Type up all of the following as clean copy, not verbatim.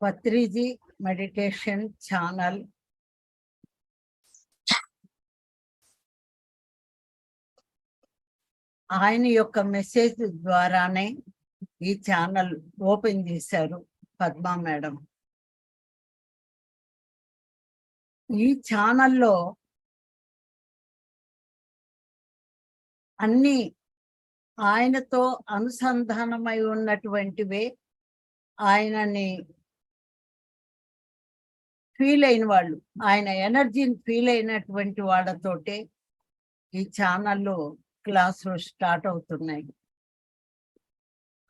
Patriji meditation channel ఆయన యొక్క message ద్వారానే ఈ ఛానల్ ఓపెన్ చేశారు పద్మా మేడం. ఈ ఛానల్లో అన్ని ఆయనతో అనుసంధానమై ఉన్నటువంటివే, ఆయనని ఫీల్ అయిన వాళ్ళు, ఆయన ఎనర్జీని ఫీల్ అయినటువంటి వాళ్ళతోటే ఈ ఛానల్లో క్లాసులు స్టార్ట్ అవుతున్నాయి.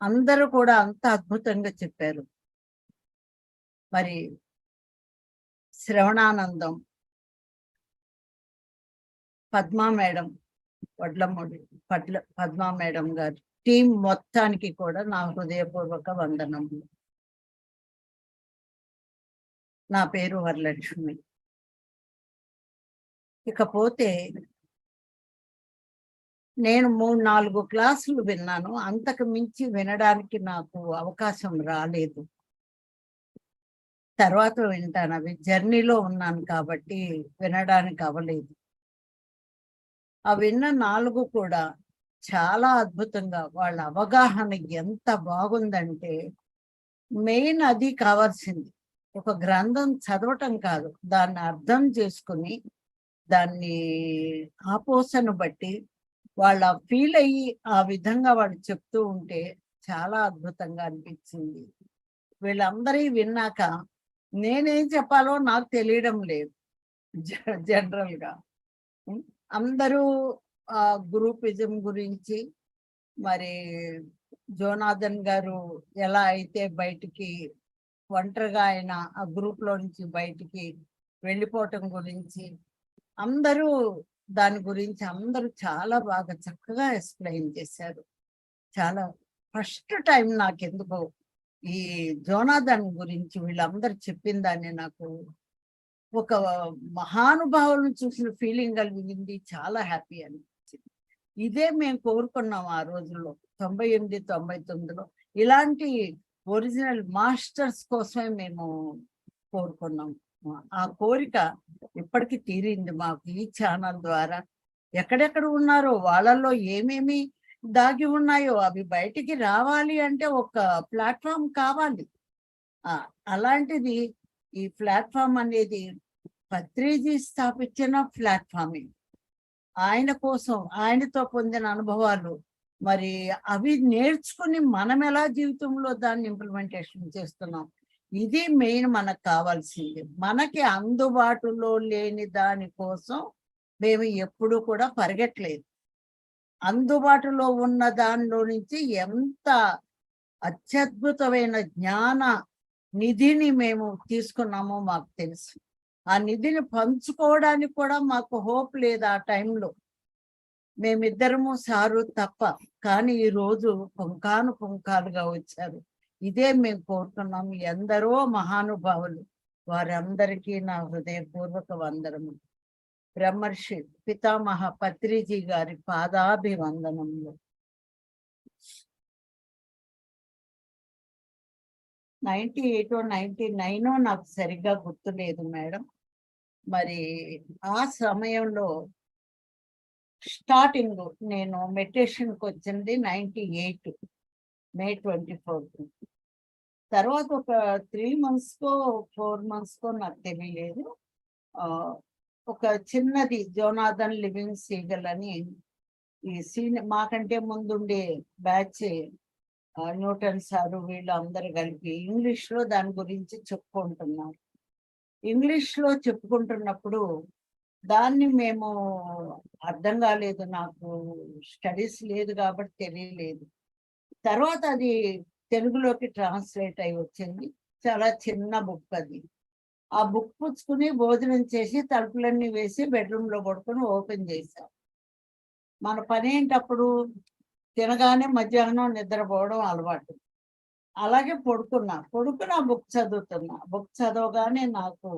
అందరూ కూడా అంత అద్భుతంగా చెప్పారు. మరి శ్రవణానందం, పద్మా మేడం, పద్మా మేడం గారు టీం మొత్తానికి కూడా నా హృదయపూర్వక వందనములు. నా పేరు వరలక్ష్మి. ఇకపోతే నేను 3-4 క్లాసులు విన్నాను. అంతకు మించి వినడానికి నాకు అవకాశం రాలేదు. తర్వాత వింటాను, అవి జర్నీలో ఉన్నాను కాబట్టి వినడానికి అవ్వలేదు. ఆ విన్న 4 కూడా చాలా అద్భుతంగా, వాళ్ళ అవగాహన ఎంత బాగుందంటే, మెయిన్ అది కావాల్సింది. ఒక గ్రంథం చదవటం కాదు, దాన్ని అర్థం చేసుకుని దాన్ని ఆపోసను బట్టి వాళ్ళ ఫీల్ అయ్యి ఆ విధంగా వాళ్ళు చెప్తూ ఉంటే చాలా అద్భుతంగా అనిపించింది. వీళ్ళందరి విన్నాక నేనేం చెప్పాలో నాకు తెలియడం లేదు. జనరల్గా అందరూ గ్రూపిజం గురించి, మరి జోనాథన్ గారు ఎలా అయితే బయటికి ఒంటరిగా ఆయన ఆ గ్రూప్లో నుంచి బయటికి వెళ్ళిపోవటం గురించి, అందరూ దాని గురించి అందరూ చాలా బాగా చక్కగా ఎక్స్ప్లెయిన్ చేశారు. చాలా ఫస్ట్ టైం నాకెందుకో ఈ జోనాథన్ గురించి వీళ్ళందరూ చెప్పిన దాన్ని నాకు ఒక మహానుభావులను చూసిన ఫీలింగ్ కలిగింది. చాలా హ్యాపీ అనిపించింది. ఇదే మేము కోరుకున్నాం ఆ రోజుల్లో, 98-99లో. ఇలాంటి ఒరిజినల్ మాస్టర్స్ కోసమే మేము కోరుకున్నాం. ఆ కోరిక ఇప్పటికీ తీరింది మాకు ఈ ఛానల్ ద్వారా. ఎక్కడెక్కడ ఉన్నారో, వాళ్ళల్లో ఏమేమి దాగి ఉన్నాయో అవి బయటికి రావాలి అంటే ఒక ప్లాట్ఫామ్ కావాలి. అలాంటిది ఈ ప్లాట్ఫామ్ అనేది పత్రిజీ స్థాపించిన ప్లాట్ఫామే. ఆయన కోసం, ఆయనతో పొందిన అనుభవాలు, మరి అవి నేర్చుకుని మనం ఎలా జీవితంలో దాన్ని ఇంప్లిమెంటేషన్ చేస్తున్నాం, ఇది మెయిన్ మనకు కావాల్సింది. మనకి అందుబాటులో లేని దానికోసం మేము ఎప్పుడూ కూడా పరిగెట్టలేదు. అందుబాటులో ఉన్న దానిలో నుంచి ఎంత అత్యద్భుతమైన జ్ఞాన నిధిని మేము తీసుకున్నామో మాకు తెలుసు. ఆ నిధిని పంచుకోవడానికి కూడా మాకు హోప్ లేదు ఆ టైంలో, మేమిద్దరము సారు తప్ప. కానీ ఈరోజు పుంకాలుగా వచ్చారు. ఇదే మేము కోరుతున్నాము. ఎందరో మహానుభావులు, వారందరికీ నా హృదయపూర్వక వందనము. బ్రహ్మర్షి పితామహ పత్రిజీ గారి పాదాభివందనములు. 98-99 నాకు సరిగ్గా గుర్తులేదు మేడం. మరి ఆ సమయంలో స్టార్టింగ్ నేను మెడిటేషన్కి వచ్చింది 98 మే 24. తర్వాత ఒక 3 monthsకో 4 monthsకో నాకు తెలియలేదు, ఒక చిన్నది జోనాథన్ లివింగ్ సీగల్ అని ఈ మాకంటే ముందుండే బ్యాచ్, న్యూటన్ సారు వీళ్ళు అందరు కలిపి ఇంగ్లీష్లో దాని గురించి చెప్పుకుంటున్నారు. ఇంగ్లీష్లో చెప్పుకుంటున్నప్పుడు దాన్ని మేము అర్థం కాలేదు, నాకు స్టడీస్ లేదు కాబట్టి తెలియలేదు. తర్వాత అది తెలుగులోకి ట్రాన్స్లేట్ అయి వచ్చింది. చాలా చిన్న బుక్ అది. ఆ బుక్ పుచ్చుకుని భోజనం చేసి తలుపులన్నీ వేసి బెడ్రూమ్లో పడుకొని ఓపెన్ చేశాం. మన పని ఏంటప్పుడు, తినగానే మధ్యాహ్నం నిద్రపోవడం అలవాటు. అలాగే పడుకుని ఆ బుక్ చదువుతున్నా. బుక్ చదవగానే నాకు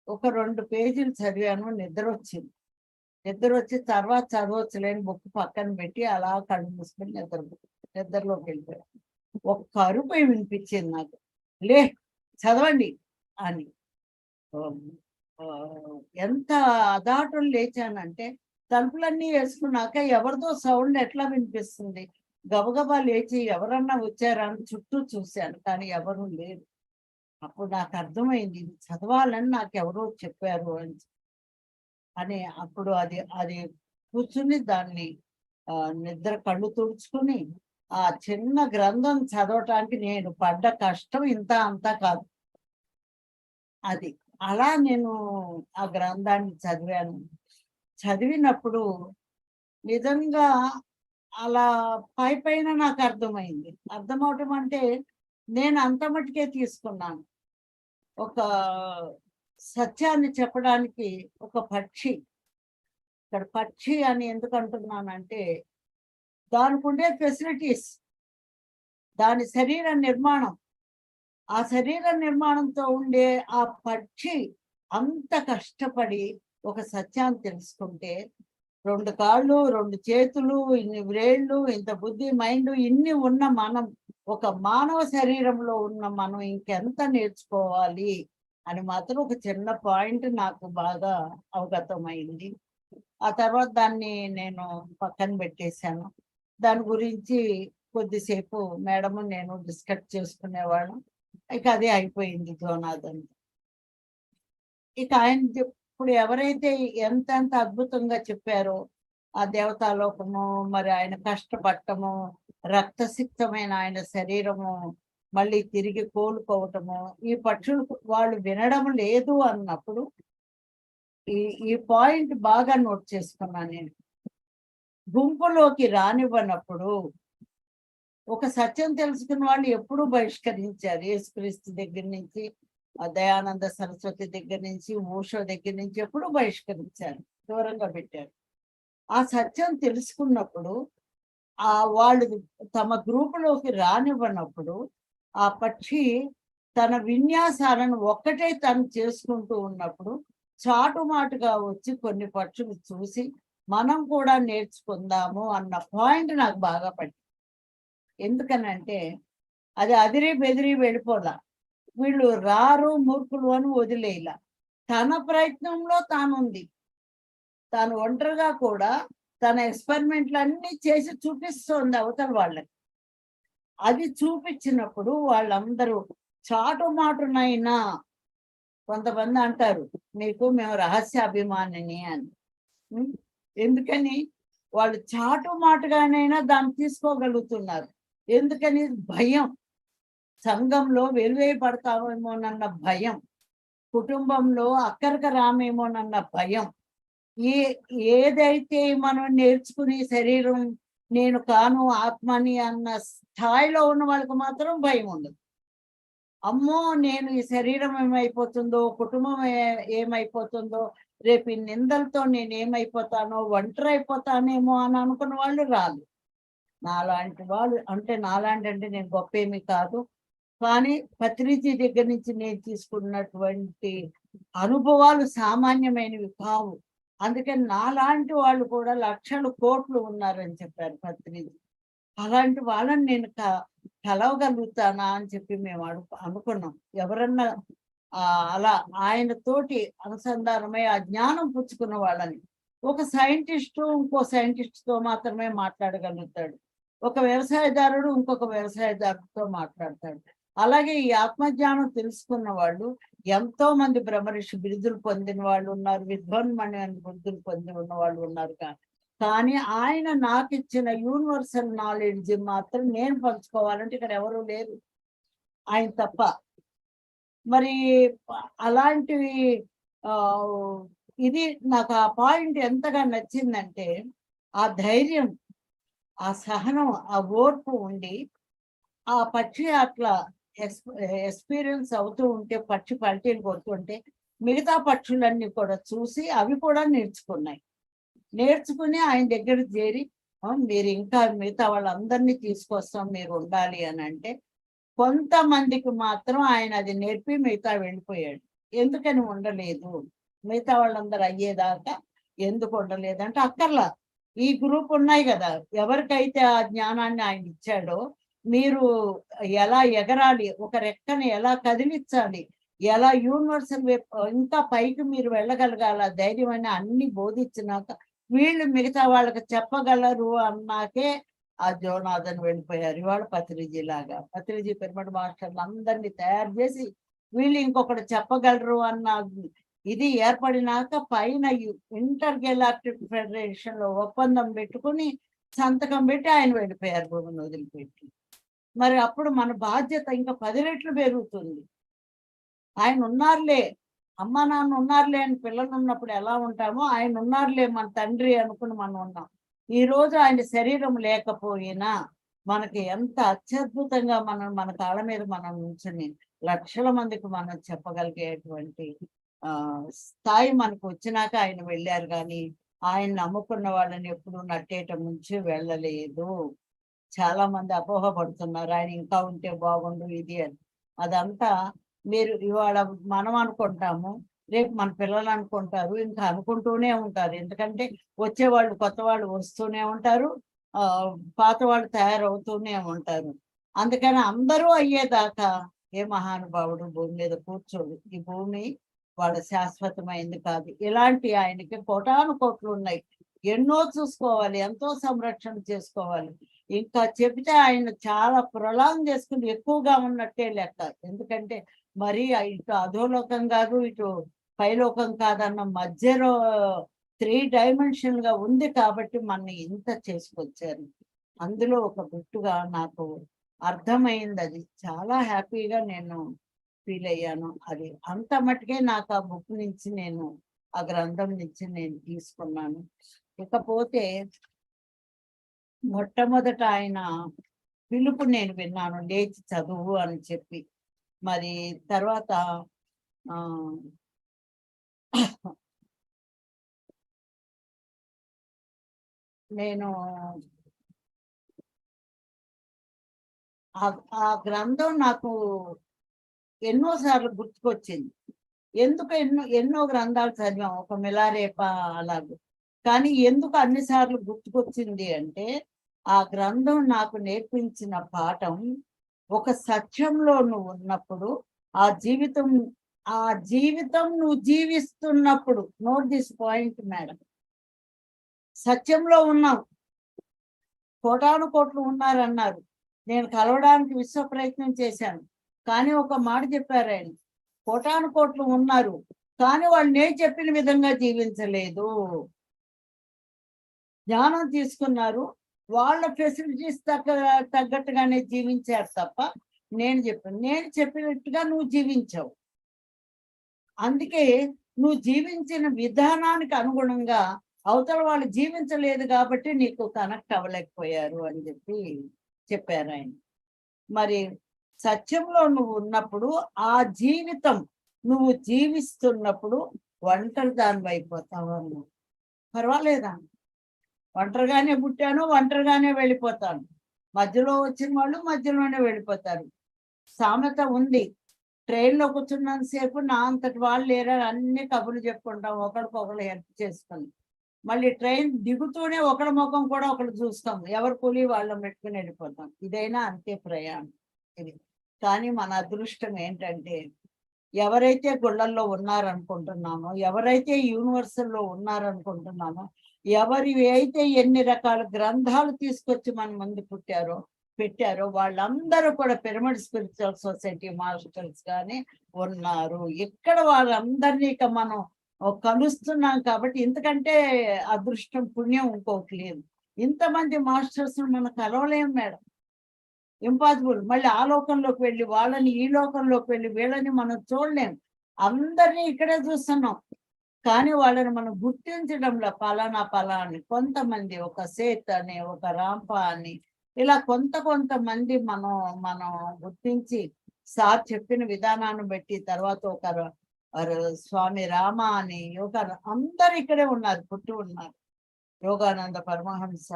ఒక 2 పేజీలు చదివాను, నిద్ర వచ్చి తర్వాత చదవచ్చులేని బుక్ పక్కన పెట్టి అలా కళ్ళు మూసుకొని నిద్రలోకి వెళ్ళిపోయాను. ఒక్క అరుపు వినిపించింది నాకు, లే చదవండి అని. ఆహ్, ఎంత అదాటులు లేచానంటే తలుపులన్నీ వేసుకున్నాక ఎవరిదో సౌండ్ ఎట్లా వినిపిస్తుంది. గబగబా లేచి ఎవరన్నా వచ్చారా అని చుట్టూ చూశాను. కానీ ఎవరు లేరు. అప్పుడు నాకు అర్థమైంది ఇది చదవాలని నాకెవరో చెప్పారు అని. అప్పుడు అది అది కూర్చుని దాన్ని నిద్ర కళ్ళు తుడుచుకుని ఆ చిన్న గ్రంథం చదవటానికి నేను పడ్డ కష్టం ఇంత అంతా కాదు. అది. అలా నేను ఆ గ్రంథాన్ని చదివాను. చదివినప్పుడు నిజంగా అలా పైపైన నాకు అర్థమైంది. అర్థమవటం అంటే నేను అంత మట్టుకే తీసుకున్నాను. ఒక సత్యాన్ని చెప్పడానికి ఒక పక్షి. ఇక్కడ పక్షి అని ఎందుకు అంటున్నానంటే దానికుండే ఫెసిలిటీస్, దాని శరీర నిర్మాణం, ఆ శరీర నిర్మాణంతో ఉండే ఆ పక్షి అంత కష్టపడి ఒక సత్యాన్ని తెలుసుకుంటే 2 కాళ్ళు, 2 చేతులు, ఇన్ని వ్రేళ్ళు, ఇంత బుద్ధి, మైండ్ ఇన్ని ఉన్న మనం, ఒక మానవ శరీరంలో ఉన్న మనం ఇంకెంత నేర్చుకోవాలి అని మాత్రం ఒక చిన్న పాయింట్ నాకు బాగా అవగతమైంది. ఆ తర్వాత దాన్ని నేను పక్కన పెట్టేశాను. దాని గురించి కొద్దిసేపు మేడము నేను డిస్కస్ చేసుకునేవాళ్ళం. ఇక అదే అయిపోయింది జోనాథన్. ఇక ఆయన ఇప్పుడు ఎవరైతే ఎంతెంత అద్భుతంగా చెప్పారో ఆ దేవతాలోకము, మరి ఆయన కష్టపడటము, రక్తసిక్తమైన ఆయన శరీరము మళ్ళీ తిరిగి కోలుకోవటము, ఈ పక్షులు వాళ్ళు వినడం లేదు అన్నప్పుడు ఈ ఈ పాయింట్ బాగా నోట్ చేసుకున్నాను నేను. గుంపులోకి రానివ్వనప్పుడు ఒక సత్యం తెలుసుకున్న వాళ్ళు ఎప్పుడూ బహిష్కరించారు. యేసుక్రీస్తు దగ్గర నుంచి, దయానంద సరస్వతి దగ్గర నుంచి, ఓషో దగ్గర నుంచి ఎప్పుడూ బహిష్కరించారు, దూరంగా పెట్టారు. ఆ సత్యం తెలుసుకున్నప్పుడు వాళ్ళు తమ గ్రూపులోకి రానివ్వనప్పుడు ఆ పక్షి తన విన్యాసాలను ఒక్కటే తను చేసుకుంటూ ఉన్నప్పుడు చాటుమాటుగా వచ్చి కొన్ని పక్షులు చూసి మనం కూడా నేర్చుకుందాము అన్న పాయింట్ నాకు బాగా పట్టింది. ఎందుకనంటే అది అదిరి బెదిరి వెళ్ళిపోలా. వీళ్ళు రారు మూర్ఖులు అని వదిలేయలా. తన ప్రయత్నంలో తానుంది. తాను ఒంటరిగా కూడా తన ఎక్స్పెరిమెంట్లన్నీ చేసి చూపిస్తోంది అవతల వాళ్ళకి. అది చూపించినప్పుడు వాళ్ళందరూ చాటుమాటునైనా, కొంతమంది అంటారు మీకు మేము రహస్యాభిమానిని అని. ఎందుకని వాళ్ళు చాటుమాటుగానైనా దాన్ని తీసుకోగలుగుతున్నారు. ఎందుకని భయం, సంఘంలో వెలివేయబడతామేమోనన్న భయం, కుటుంబంలో అక్కరకు రామేమోనన్న భయం, ఏదైతే మనం నేర్చుకుని శరీరం నేను కాను ఆత్మని అన్న స్థాయిలో ఉన్న వాళ్ళకి మాత్రం భయం ఉండదు. అమ్మో నేను ఈ శరీరం ఏమైపోతుందో, కుటుంబం ఏమైపోతుందో, రేపు ఈ నిందలతో నేను ఏమైపోతానో, ఒంటరి అయిపోతానేమో అని అనుకున్న వాళ్ళు రాదు. నాలాంటి వాళ్ళు అంటే అంటే నేను గొప్ప ఏమి కాదు, కానీ పత్రిజీ దగ్గర నుంచి నేను తీసుకున్నటువంటి అనుభవాలు సామాన్యమైనవి కావు. అందుకని నాలాంటి వాళ్ళు కూడా లక్షలు కోట్లు ఉన్నారని చెప్పారు పత్రిజీ. అలాంటి వాళ్ళని నేను కలవగలుగుతానా అని చెప్పి మేము అనుకున్నాం. ఎవరన్నా అలా ఆయనతోటి అనుసంధానమై ఆ జ్ఞానం పుచ్చుకున్న వాళ్ళని. ఒక సైంటిస్టు ఇంకో సైంటిస్ట్తో మాత్రమే మాట్లాడగలుగుతాడు. ఒక వ్యవసాయదారుడు ఇంకొక వ్యవసాయదారుడితో మాట్లాడతాడు. అలాగే ఈ ఆత్మజ్ఞానం తెలుసుకున్న వాళ్ళు ఎంతో మంది బ్రహ్మర్షి బిరుదులు పొందిన వాళ్ళు ఉన్నారు, విద్వాన్మణి అని బిరుదులు పొంది ఉన్న వాళ్ళు ఉన్నారు. కానీ ఆయన నాకు ఇచ్చిన యూనివర్సల్ నాలెడ్జ్ మాత్రం నేను పంచుకోవాలంటే ఇక్కడ ఎవరు లేరు, ఆయన తప్ప. మరి అలాంటివి ఇది నాకు ఆ పాయింట్ ఎంతగా నచ్చిందంటే ఆ ధైర్యం, ఆ సహనం, ఆ ఓర్పు ఉండి ఆ పక్షి అట్లా ఎక్స్పీరియన్స్ అవుతూ ఉంటే, పక్షి పల్టీలు కొడుతుంటే మిగతా పక్షులన్నీ కూడా చూసి అవి కూడా నేర్చుకుని ఆయన దగ్గర చేరి మీరు ఇంకా మిగతా వాళ్ళందరినీ తీసుకొస్తాం, మీరు ఉండాలి అని అంటే కొంతమందికి మాత్రం ఆయన అది నేర్పి మిగతా వెళ్ళిపోయాడు. ఎందుకని ఉండలేదు, మిగతా వాళ్ళందరూ అయ్యేదాకా ఎందుకు ఉండలేదంటే అక్కర్లా, ఈ గ్రూప్ ఉన్నాయి కదా, ఎవరికైతే ఆ జ్ఞానాన్ని ఆయన ఇచ్చాడో మీరు ఎలా ఎగరాలి, ఒక రెక్కని ఎలా కదిలించాలి, ఎలా యూనివర్సల్ ఇంకా పైకి మీరు వెళ్ళగలగాల ధైర్యం అని అన్ని బోధించినాక వీళ్ళు మిగతా వాళ్ళకి చెప్పగలరు అన్నాకే ఆ జోనాథన్ వెళ్ళిపోయారు. ఇవాళ పత్రిజీ లాగా పత్రిజీ పిరమిడ్ మాస్టర్లు అందరినీ తయారు చేసి వీళ్ళు ఇంకొకటి చెప్పగలరు అన్న ఇది ఏర్పడినాక పైన ఇంటర్ గెలాక్టిక్ ఫెడరేషన్ లో ఒప్పందం పెట్టుకుని సంతకం పెట్టి ఆయన వెళ్ళిపోయారు భూమిని వదిలిపెట్టి. మరి అప్పుడు మన బాధ్యత ఇంకా 10 రెట్లు పెరుగుతుంది. ఆయన ఉన్నారులే, అమ్మా నాన్న ఉన్నారులే అని పిల్లలు ఉన్నప్పుడు ఎలా ఉంటామో ఆయన ఉన్నారులే మన తండ్రి అనుకుని మనం ఉన్నాం. ఈ రోజు ఆయన శరీరం లేకపోయినా మనకి ఎంత అత్యద్భుతంగా మన కాళ్ళ మీద మనం నుంచుని లక్షల మందికి మనం చెప్పగలిగేటువంటి స్థాయి మనకు వచ్చినాక ఆయన వెళ్ళారు. కానీ ఆయన నమ్ముకున్న వాళ్ళని ఎప్పుడు నట్టేట ముంచి వెళ్ళలేదు. చాలా మంది అపోహపడుతున్నారు ఆయన ఇంకా ఉంటే బాగుండు ఇది అని. అదంతా మీరు ఇవాళ మనం అనుకుంటాము, రేపు మన పిల్లలు అనుకుంటారు, ఇంకా అనుకుంటూనే ఉంటారు. ఎందుకంటే వచ్చేవాళ్ళు కొత్త వాళ్ళు వస్తూనే ఉంటారు, పాత వాళ్ళు తయారవుతూనే ఉంటారు. అందుకని అందరూ అయ్యేదాకా ఏ మహానుభావుడు భూమి మీద కూర్చోడు. ఈ భూమి వాళ్ళ శాశ్వతమైంది కాదు. ఇలాంటి ఆయనకి కోటాను కోట్లు ఉన్నాయి, ఎన్నో చూసుకోవాలి, ఎంతో సంరక్షణ చేసుకోవాలి. ఇంకా చెబితే ఆయన చాలా ప్రొలాంగ్ చేసుకుని ఎక్కువగా ఉన్నట్టే లెక్క. ఎందుకంటే మరి ఇటు అధోలోకం కాదు, ఇటు పైలోకం కాదన్న మధ్యలో 3 డైమెన్షన్ గా ఉంది కాబట్టి మన ఇంత చేసుకొచ్చారు. అందులో ఒక బిట్టుగా నాకు అర్థమైంది. అది చాలా హ్యాపీగా నేను ఫీల్ అయ్యాను. అది అంత మటుకే నాకు ఆ బుక్ నుంచి ఆ గ్రంథం నుంచి నేను తీసుకున్నాను. ఇకపోతే మొట్టమొదట ఆయన పిలుపు నేను విన్నాను, లేచి చదువు అని చెప్పి. మరి తర్వాత నేను ఆ గ్రంథం నాకు ఎన్నోసార్లు గుర్తుకొచ్చింది. ఎందుకు ఎన్నో గ్రంథాలు చదివాం, ఒక మిలారేప అలాగే. కానీ ఎందుకు అన్నిసార్లు గుర్తుకొచ్చింది అంటే ఆ గ్రంథం నాకు నేర్పించిన పాఠం, ఒక సత్యంలో నువ్వు ఉన్నప్పుడు ఆ జీవితం నువ్వు జీవిస్తున్నప్పుడు, నోట్ దిస్ పాయింట్ మేడం, సత్యంలో ఉన్నాం. కోటాను కోట్లు ఉన్నారన్నారు, నేను కలవడానికి విశ్వ ప్రయత్నం చేశాను. కానీ ఒక మాట చెప్పారు ఆయన, కోటాను కోట్లు ఉన్నారు కానీ వాళ్ళు నేను చెప్పిన విధంగా జీవించలేదు. జ్ఞానం తీసుకున్నారు, వాళ్ళ ఫెసిలిటీస్ తగ్గట్టుగానే జీవించారు తప్ప నేను చెప్పినట్టుగా నువ్వు జీవించావు. అందుకే నువ్వు జీవించిన విధానానికి అనుగుణంగా అవతల వాళ్ళు జీవించలేదు కాబట్టి నీకు కనెక్ట్ అవ్వలేకపోయారు అని చెప్పారు ఆయన. మరి సత్యంలో నువ్వు ఉన్నప్పుడు ఆ జీవితం నువ్వు జీవిస్తున్నప్పుడు ఒంటరి దానివి అయిపోతావు అన్నావు. పర్వాలేదా, ఒంటరిగానే పుట్టాను, ఒంటరిగానే వెళ్ళిపోతాను. మధ్యలో వచ్చిన వాళ్ళు మధ్యలోనే వెళ్ళిపోతారు. సామెత ఉంది, ట్రైన్లో కూర్చున్నంతసేపు నా అంతటి వాళ్ళు లేరా అన్ని కబుర్లు చెప్పుకుంటాం, ఒకరికొకరు హెల్ప్ చేసుకుని. మళ్ళీ ట్రైన్ దిగుతూనే ఒకరి ముఖం కూడా ఒకరు చూస్తాం, ఎవరు కూలి వాళ్ళని పెట్టుకుని వెళ్ళిపోతాం. ఇదైనా అంతే ప్రయాణం ఇది. కానీ మన అదృష్టం ఏంటంటే ఎవరైతే గుళ్ళల్లో ఉన్నారనుకుంటున్నామో, ఎవరైతే యూనివర్సల్లో ఉన్నారనుకుంటున్నామో, ఎవరి అయితే ఎన్ని రకాల గ్రంథాలు తీసుకొచ్చి మన ముందు పెట్టారో వాళ్ళందరూ కూడా పిరమిడ్ స్పిరిచువల్ సొసైటీ మాస్టర్స్ గానే ఉన్నారు. ఇక్కడ వాళ్ళందరినీ ఇక మనం కలుస్తున్నాం కాబట్టి ఇంతకంటే అదృష్టం పుణ్యం ఇంకోటి లేదు. ఇంతమంది మాస్టర్స్ మనం కలవలేం మేడం, ఇంపాసిబుల్. మళ్ళీ ఆ లోకంలోకి వెళ్ళి వాళ్ళని, ఈ లోకంలోకి వెళ్ళి వీళ్ళని మనం చూడలేం. అందరినీ ఇక్కడే చూస్తున్నాం కానీ వాళ్ళని మనం గుర్తించడంలో పలానా అని కొంతమంది, ఒక సేత్ అని, ఒక రాంప అని, ఇలా కొంతమంది మనం గుర్తించి సార్ చెప్పిన విధానాన్ని బట్టి, తర్వాత ఒక స్వామి రామ అని, అందరు ఇక్కడే ఉన్నారు, పుట్టి ఉన్నారు. యోగానంద పరమహంస,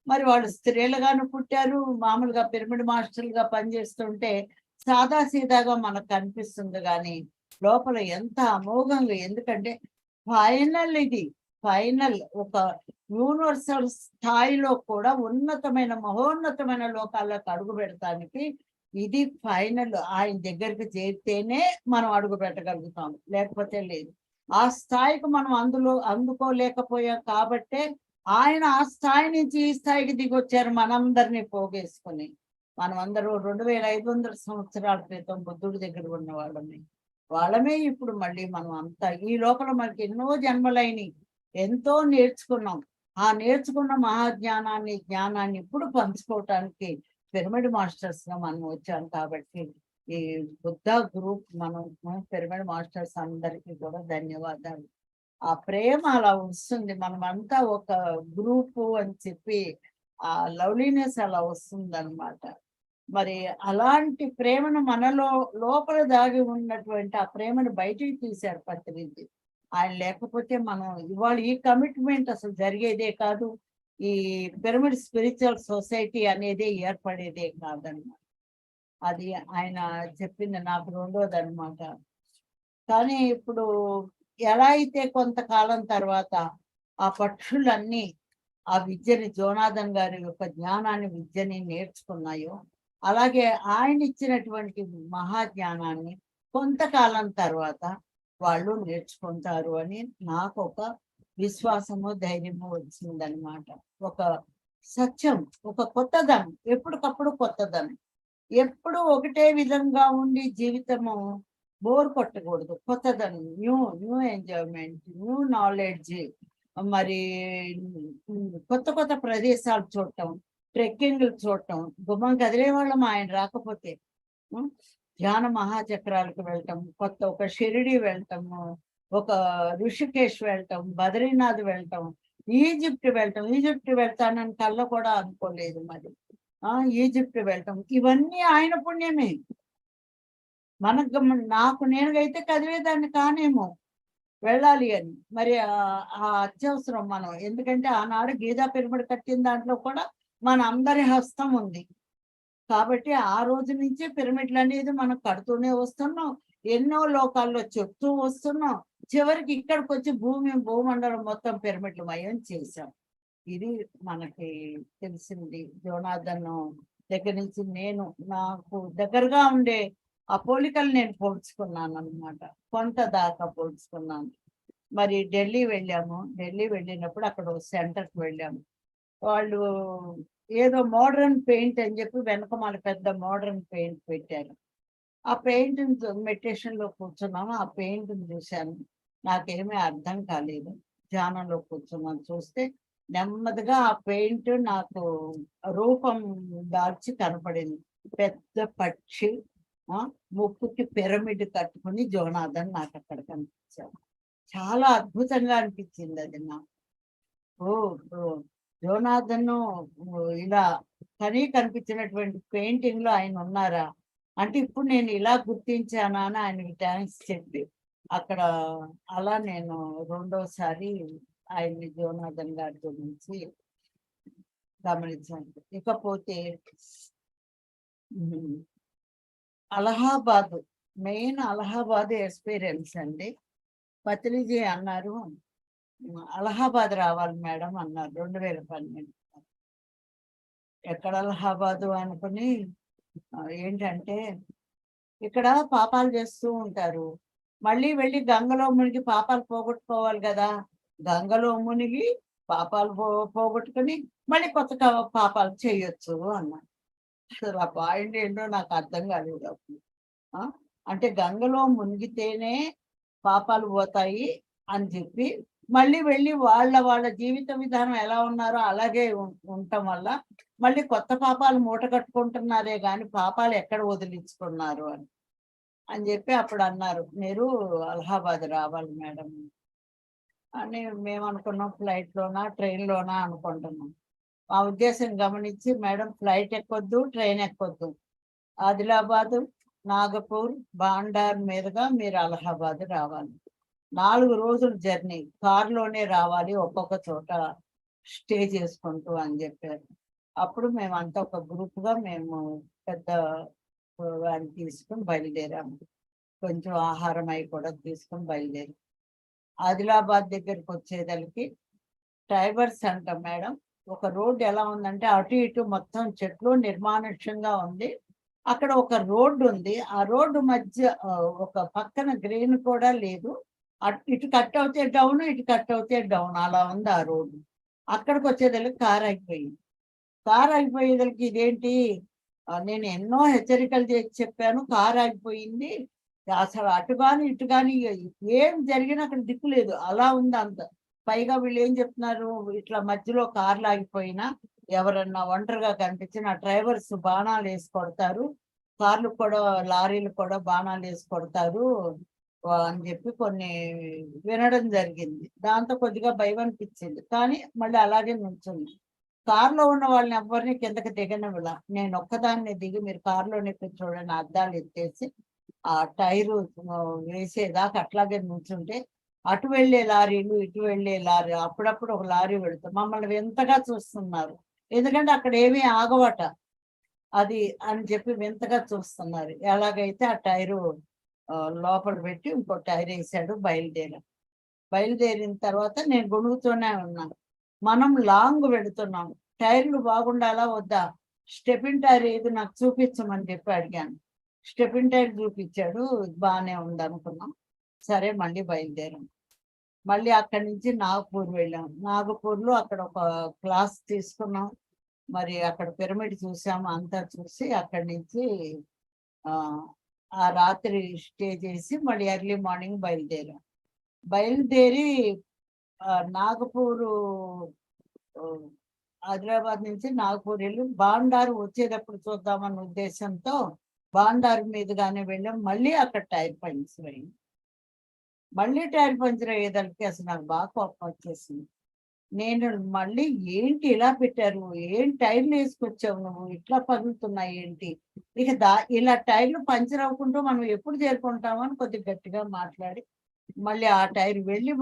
మరి వాళ్ళు స్త్రీలుగాను పుట్టారు. మామూలుగా పిరమిడ్ మాస్టర్లుగా పనిచేస్తుంటే సాదాసీదాగా మనకు కనిపిస్తుంది కానీ లోపల ఎంత అమోఘంగా. ఎందుకంటే ఫైనల్ ఇది ఫైనల్ ఒక యూనివర్సల్ స్థాయిలో కూడా ఉన్నతమైన మహోన్నతమైన లోకాల్లోకి అడుగు పెడతానికి ఇది ఫైనల్. ఆయన దగ్గరికి చేరితేనే మనం అడుగు పెట్టగలుగుతాం, లేకపోతే లేదు. ఆ స్థాయికి మనం అందుకోలేకపోయాం కాబట్టే ఆయన ఆ స్థాయి నుంచి ఈ స్థాయికి దిగొచ్చారు మనందరినీ పోగేసుకొని. మనమందరూ 2500 సంవత్సరాల క్రితం బుద్ధుడి దగ్గర ఉన్న వాళ్ళమే ఇప్పుడు మళ్ళీ మనం అంతా ఈ లోపల మనకి ఎన్నో జన్మలైనవి, ఎంతో నేర్చుకున్నాం. ఆ నేర్చుకున్న జ్ఞానాన్ని ఇప్పుడు పంచుకోవటానికి పిరమిడ్ మాస్టర్స్ గా మనం వచ్చాం. కాబట్టి ఈ బుద్ధ గ్రూప్ మనం పిరమిడ్ మాస్టర్స్ అందరికీ కూడా ధన్యవాదాలు. ఆ ప్రేమ అలా వస్తుంది, మనమంతా ఒక గ్రూపు అని చెప్పి ఆ లవ్లీనెస్ అలా వస్తుంది అనమాట. మరి అలాంటి ప్రేమను మనలో లోపల దాగి ఉన్నటువంటి ఆ ప్రేమను బయటికి తీశారు పత్రిజీ. ఆయన లేకపోతే మనం ఇవాళ ఈ కమిట్మెంట్ అసలు జరిగేదే కాదు, ఈ పిరమిడ్ స్పిరిచువల్ సొసైటీ అనేది ఏర్పడేదే కాదన్నమాట. అది ఆయన చెప్పింది నాకు రెండోది అనమాట. కానీ ఇప్పుడు ఎలా అయితే కొంతకాలం తర్వాత ఆ పక్షులన్నీ ఆ విద్యని, జోనాథన్ గారి యొక్క జ్ఞానాన్ని, విద్యని నేర్చుకున్నాయో, అలాగే ఆయన ఇచ్చినటువంటి మహాజ్ఞానాన్ని కొంతకాలం తర్వాత వాళ్ళు నేర్చుకుంటారు అని నాకు ఒక విశ్వాసము, ధైర్యము వచ్చిందనమాట. ఒక సత్యం, ఒక కొత్తదనం, ఎప్పటికప్పుడు కొత్తదనం. ఎప్పుడు ఒకటే విధంగా ఉండి జీవితము బోర్ కొట్టకూడదు. కొత్తదనం, new new enjoyment, new knowledge, మరి కొత్త కొత్త ప్రదేశాలు చూడటం, ట్రెక్కింగ్లు చూడటం. గుమ్మం కదిలే వాళ్ళం ఆయన రాకపోతే. ధ్యాన మహాచక్రాలకు వెళ్ళటం, కొత్త ఒక షిరిడి వెళ్ళటము, ఒక ఋషికేశ్ వెళ్ళటం, బద్రీనాథ్ వెళ్ళటం, ఈజిప్ట్ వెళ్ళటం. ఈజిప్ట్ వెళ్తానని కళ్ళ కూడా అనుకోలేదు మరి. ఈజిప్ట్ వెళ్ళటం, ఇవన్నీ ఆయన పుణ్యమే. మనకు నాకు నేనుగైతే కదిలేదాన్ని కానేమో వెళ్ళాలి అని. మరి ఆ అత్యవసరం మనం, ఎందుకంటే ఆనాడు గీతా పిరమిడ్ కట్టిన దాంట్లో కూడా మన అందరి హస్తం ఉంది. కాబట్టి ఆ రోజు నుంచి పిరమిడ్లు అనేది మనం కడుతూనే వస్తున్నాం, ఎన్నో లోకాల్లో చెప్తూ వస్తున్నాం. చివరికి ఇక్కడికి వచ్చి భూమండలం మొత్తం పిరమిడ్లు మయం చేశాం. ఇది మనకి తెలిసింది. జోనాథన్ దగ్గర నుంచి నేను నాకు దగ్గరగా ఉండే ఆ పోలికలు నేను పోల్చుకున్నాను అనమాట. కొంత దాకా పోల్చుకున్నాను. మరి ఢిల్లీ వెళ్ళాము. ఢిల్లీ వెళ్ళినప్పుడు అక్కడ సెంటర్కి వెళ్ళాము. వాళ్ళు ఏదో మోడర్న్ పెయింట్ అని చెప్పి వెనకమాల పెద్ద మోడర్న్ పెయింట్ పెట్టారు. ఆ పెయింట్ మెడిటేషన్ లో కూర్చున్నాము. ఆ పెయింట్ చూశాను, నాకేమీ అర్థం కాలేదు. ధ్యానంలో కూర్చున్నాను. చూస్తే నెమ్మదిగా ఆ పెయింట్ నాకు రూపం దాల్చి కనపడింది. పెద్ద పక్షి ముక్కుకి పిరమిడ్ కట్టుకుని జోనాథన్ నాకు అక్కడ కనిపించాడు. చాలా అద్భుతంగా అనిపించింది అది నాకు. జోనాథన్ ఇలా కనిపించినటువంటి పెయింటింగ్ లో ఆయన ఉన్నారా అంటే ఇప్పుడు నేను ఇలా గుర్తించానా అని ఆయనకి థ్యాంక్స్ చెప్పి అక్కడ అలా నేను రెండోసారి ఆయన్ని జోనాథన్ గారి గురించి గమనించాను. ఇకపోతే అలహాబాద్, మెయిన్ అలహాబాద్ ఎక్స్పీరియన్స్ అండి. పత్రిజీ అన్నారు అలహాబాద్ రావాలి మేడం అన్నారు 2012. ఎక్కడ అలహాబాదు అనుకుని ఏంటంటే ఇక్కడ పాపాలు చేస్తూ ఉంటారు, మళ్ళీ వెళ్ళి గంగలో మునిగి పాపాలు పోగొట్టుకోవాలి కదా. గంగలో మునిగి పాపాలు పోగొట్టుకుని మళ్ళీ కొత్త పాపాలు చేయొచ్చు అన్నారు. అసలు ఆ పాయింట్ ఏంటో నాకు అర్థం కాలేదు అప్పుడు. అంటే గంగలో మునిగితేనే పాపాలు పోతాయి అని చెప్పి మళ్ళీ వెళ్ళి వాళ్ళ జీవిత విధానం ఎలా ఉన్నారో అలాగే ఉండటం వల్ల మళ్ళీ కొత్త పాపాలు మూట కట్టుకుంటున్నారే కానీ పాపాలు ఎక్కడ వదిలించుకున్నారు అని చెప్పి అప్పుడు అన్నారు, మీరు అలహాబాద్ రావాలి మేడం అని. మేము అనుకున్నాం ఫ్లైట్లోనా ట్రైన్లోనా అనుకుంటున్నాం. మా ఉద్దేశం గమనించి, మేడం ఫ్లైట్ ఎక్కొద్దు, ట్రైన్ ఎక్కొద్దు, ఆదిలాబాద్, నాగపూర్, బాండార్ మీదుగా మీరు అలహాబాద్ రావాలి. 4 రోజుల జర్నీ, కారులోనే రావాలి, ఒక్కొక్క చోట స్టే చేసుకుంటూ అని చెప్పారు. అప్పుడు మేమంతా ఒక గ్రూప్గా మేము పెద్ద వాడిని తీసుకుని బయలుదేరాము. కొంచెం ఆహారం అవి కూడా తీసుకుని బయలుదేరి ఆదిలాబాద్ దగ్గరికి వచ్చేదలికి టైబర్స్ అంటాం మేడం. ఒక రోడ్డు ఎలా ఉందంటే అటు ఇటు మొత్తం చెట్లు నిర్మానుష్యంగా ఉంది. అక్కడ ఒక రోడ్డు ఉంది. ఆ రోడ్డు మధ్య ఒక పక్కన గ్రీన్ కూడా లేదు. ఇటు కట్ అవుతే డౌన్, ఇటు కట్ అవుతే డౌన్ అలా ఉంది ఆ రోడ్డు. అక్కడికొచ్చేదలికి కారు ఆగిపోయింది. కారు ఆగిపోయేదలికి ఇదేంటి నేను ఎన్నో హెచ్చరికలు చేసి చెప్పాను. కారు ఆగిపోయింది. అసలు అటు గాని, ఇటు గాని ఏం జరిగినా అక్కడ దిక్కు లేదు. అలా ఉంది అంత. పైగా వీళ్ళేం చెప్తున్నారు, ఇట్లా మధ్యలో కార్లు ఆగిపోయినా ఎవరన్నా ఒంటరిగా కనిపించినా డ్రైవర్స్ బాణాలేసి కొడతారు. కార్లు కూడా, లారీలు కూడా బాణాలేసి కొడతారు అని చెప్పి కొన్ని వినడం జరిగింది. దాంతో కొద్దిగా భయం అనిపించింది. కానీ మళ్ళీ అలాగే నుంచుంది. కారులో ఉన్న వాళ్ళని ఎవ్వరిని కిందకి దిగనివ్వలా. నేను ఒక్కదాన్నే దిగి మీరు కారులోనే కూర్చోండి అద్దాలు ఎత్తేసి ఆ టైరు వేసేదాకా అట్లాగే నుంచుంటే అటు వెళ్ళే లారీలు, ఇటు వెళ్ళే లారీ అప్పుడప్పుడు ఒక లారీ వెళుతుంది. మమ్మల్ని వింతగా చూస్తున్నారు. ఎందుకంటే అక్కడ ఏమీ ఆగవట. అది అని చెప్పి వింతగా చూస్తున్నారు. ఎలాగైతే ఆ టైరు లోపల పెట్టి ఇంకో టైర్ వేసాడు, బయలుదేరాం. బయలుదేరిన తర్వాత నేను గొణుగుతూనే ఉన్నాను. మనం లాంగ్ వెళుతున్నాం. టైర్లు బాగుండాలా వద్దా? స్టెపిన్ టైర్ ఏది నాకు చూపించమని చెప్పి అడిగాను. స్టెపిన్ టైర్ చూపించాడు. బాగానే ఉందనుకున్నాం. సరే మళ్ళీ బయలుదేరాం. మళ్ళీ అక్కడి నుంచి నాగపూర్ వెళ్ళాం. నాగపూర్‌లో అక్కడ ఒక క్లాస్ తీసుకున్నాం. మరి అక్కడ పిరమిడ్ చూసాము. అంతా చూసి అక్కడి నుంచి ఆ రాత్రి స్టే చేసి మళ్ళీ ఎర్లీ మార్నింగ్ బయలుదేరాం. బయలుదేరి నాగపూరు ఆదిలాబాద్ నుంచి నాగపూర్ వెళ్ళి బాండారు వచ్చేటప్పుడు చూద్దామన్న ఉద్దేశంతో బాండారు మీదుగానే వెళ్ళాం. మళ్ళీ అక్కడ టైర్ పంచర్ అయింది. మళ్ళీ టైర్ పంచర్ అయ్యేదానికి అసలు నాకు బాగా కోపం వచ్చేసింది. నేను మళ్ళీ ఏంటి ఇలా పెట్టారు? ఏం టైర్లు వేసుకొచ్చావు నువ్వు? ఇట్లా పగులుతున్నాయి ఏంటి? ఇక ఇలా టైర్లు పంచర్ అవ్వకుండా మనం ఎప్పుడు చేరుకుంటామో అని కొద్దిగా గట్టిగా మాట్లాడి మళ్ళీ ఆ టైర్ వెళ్ళి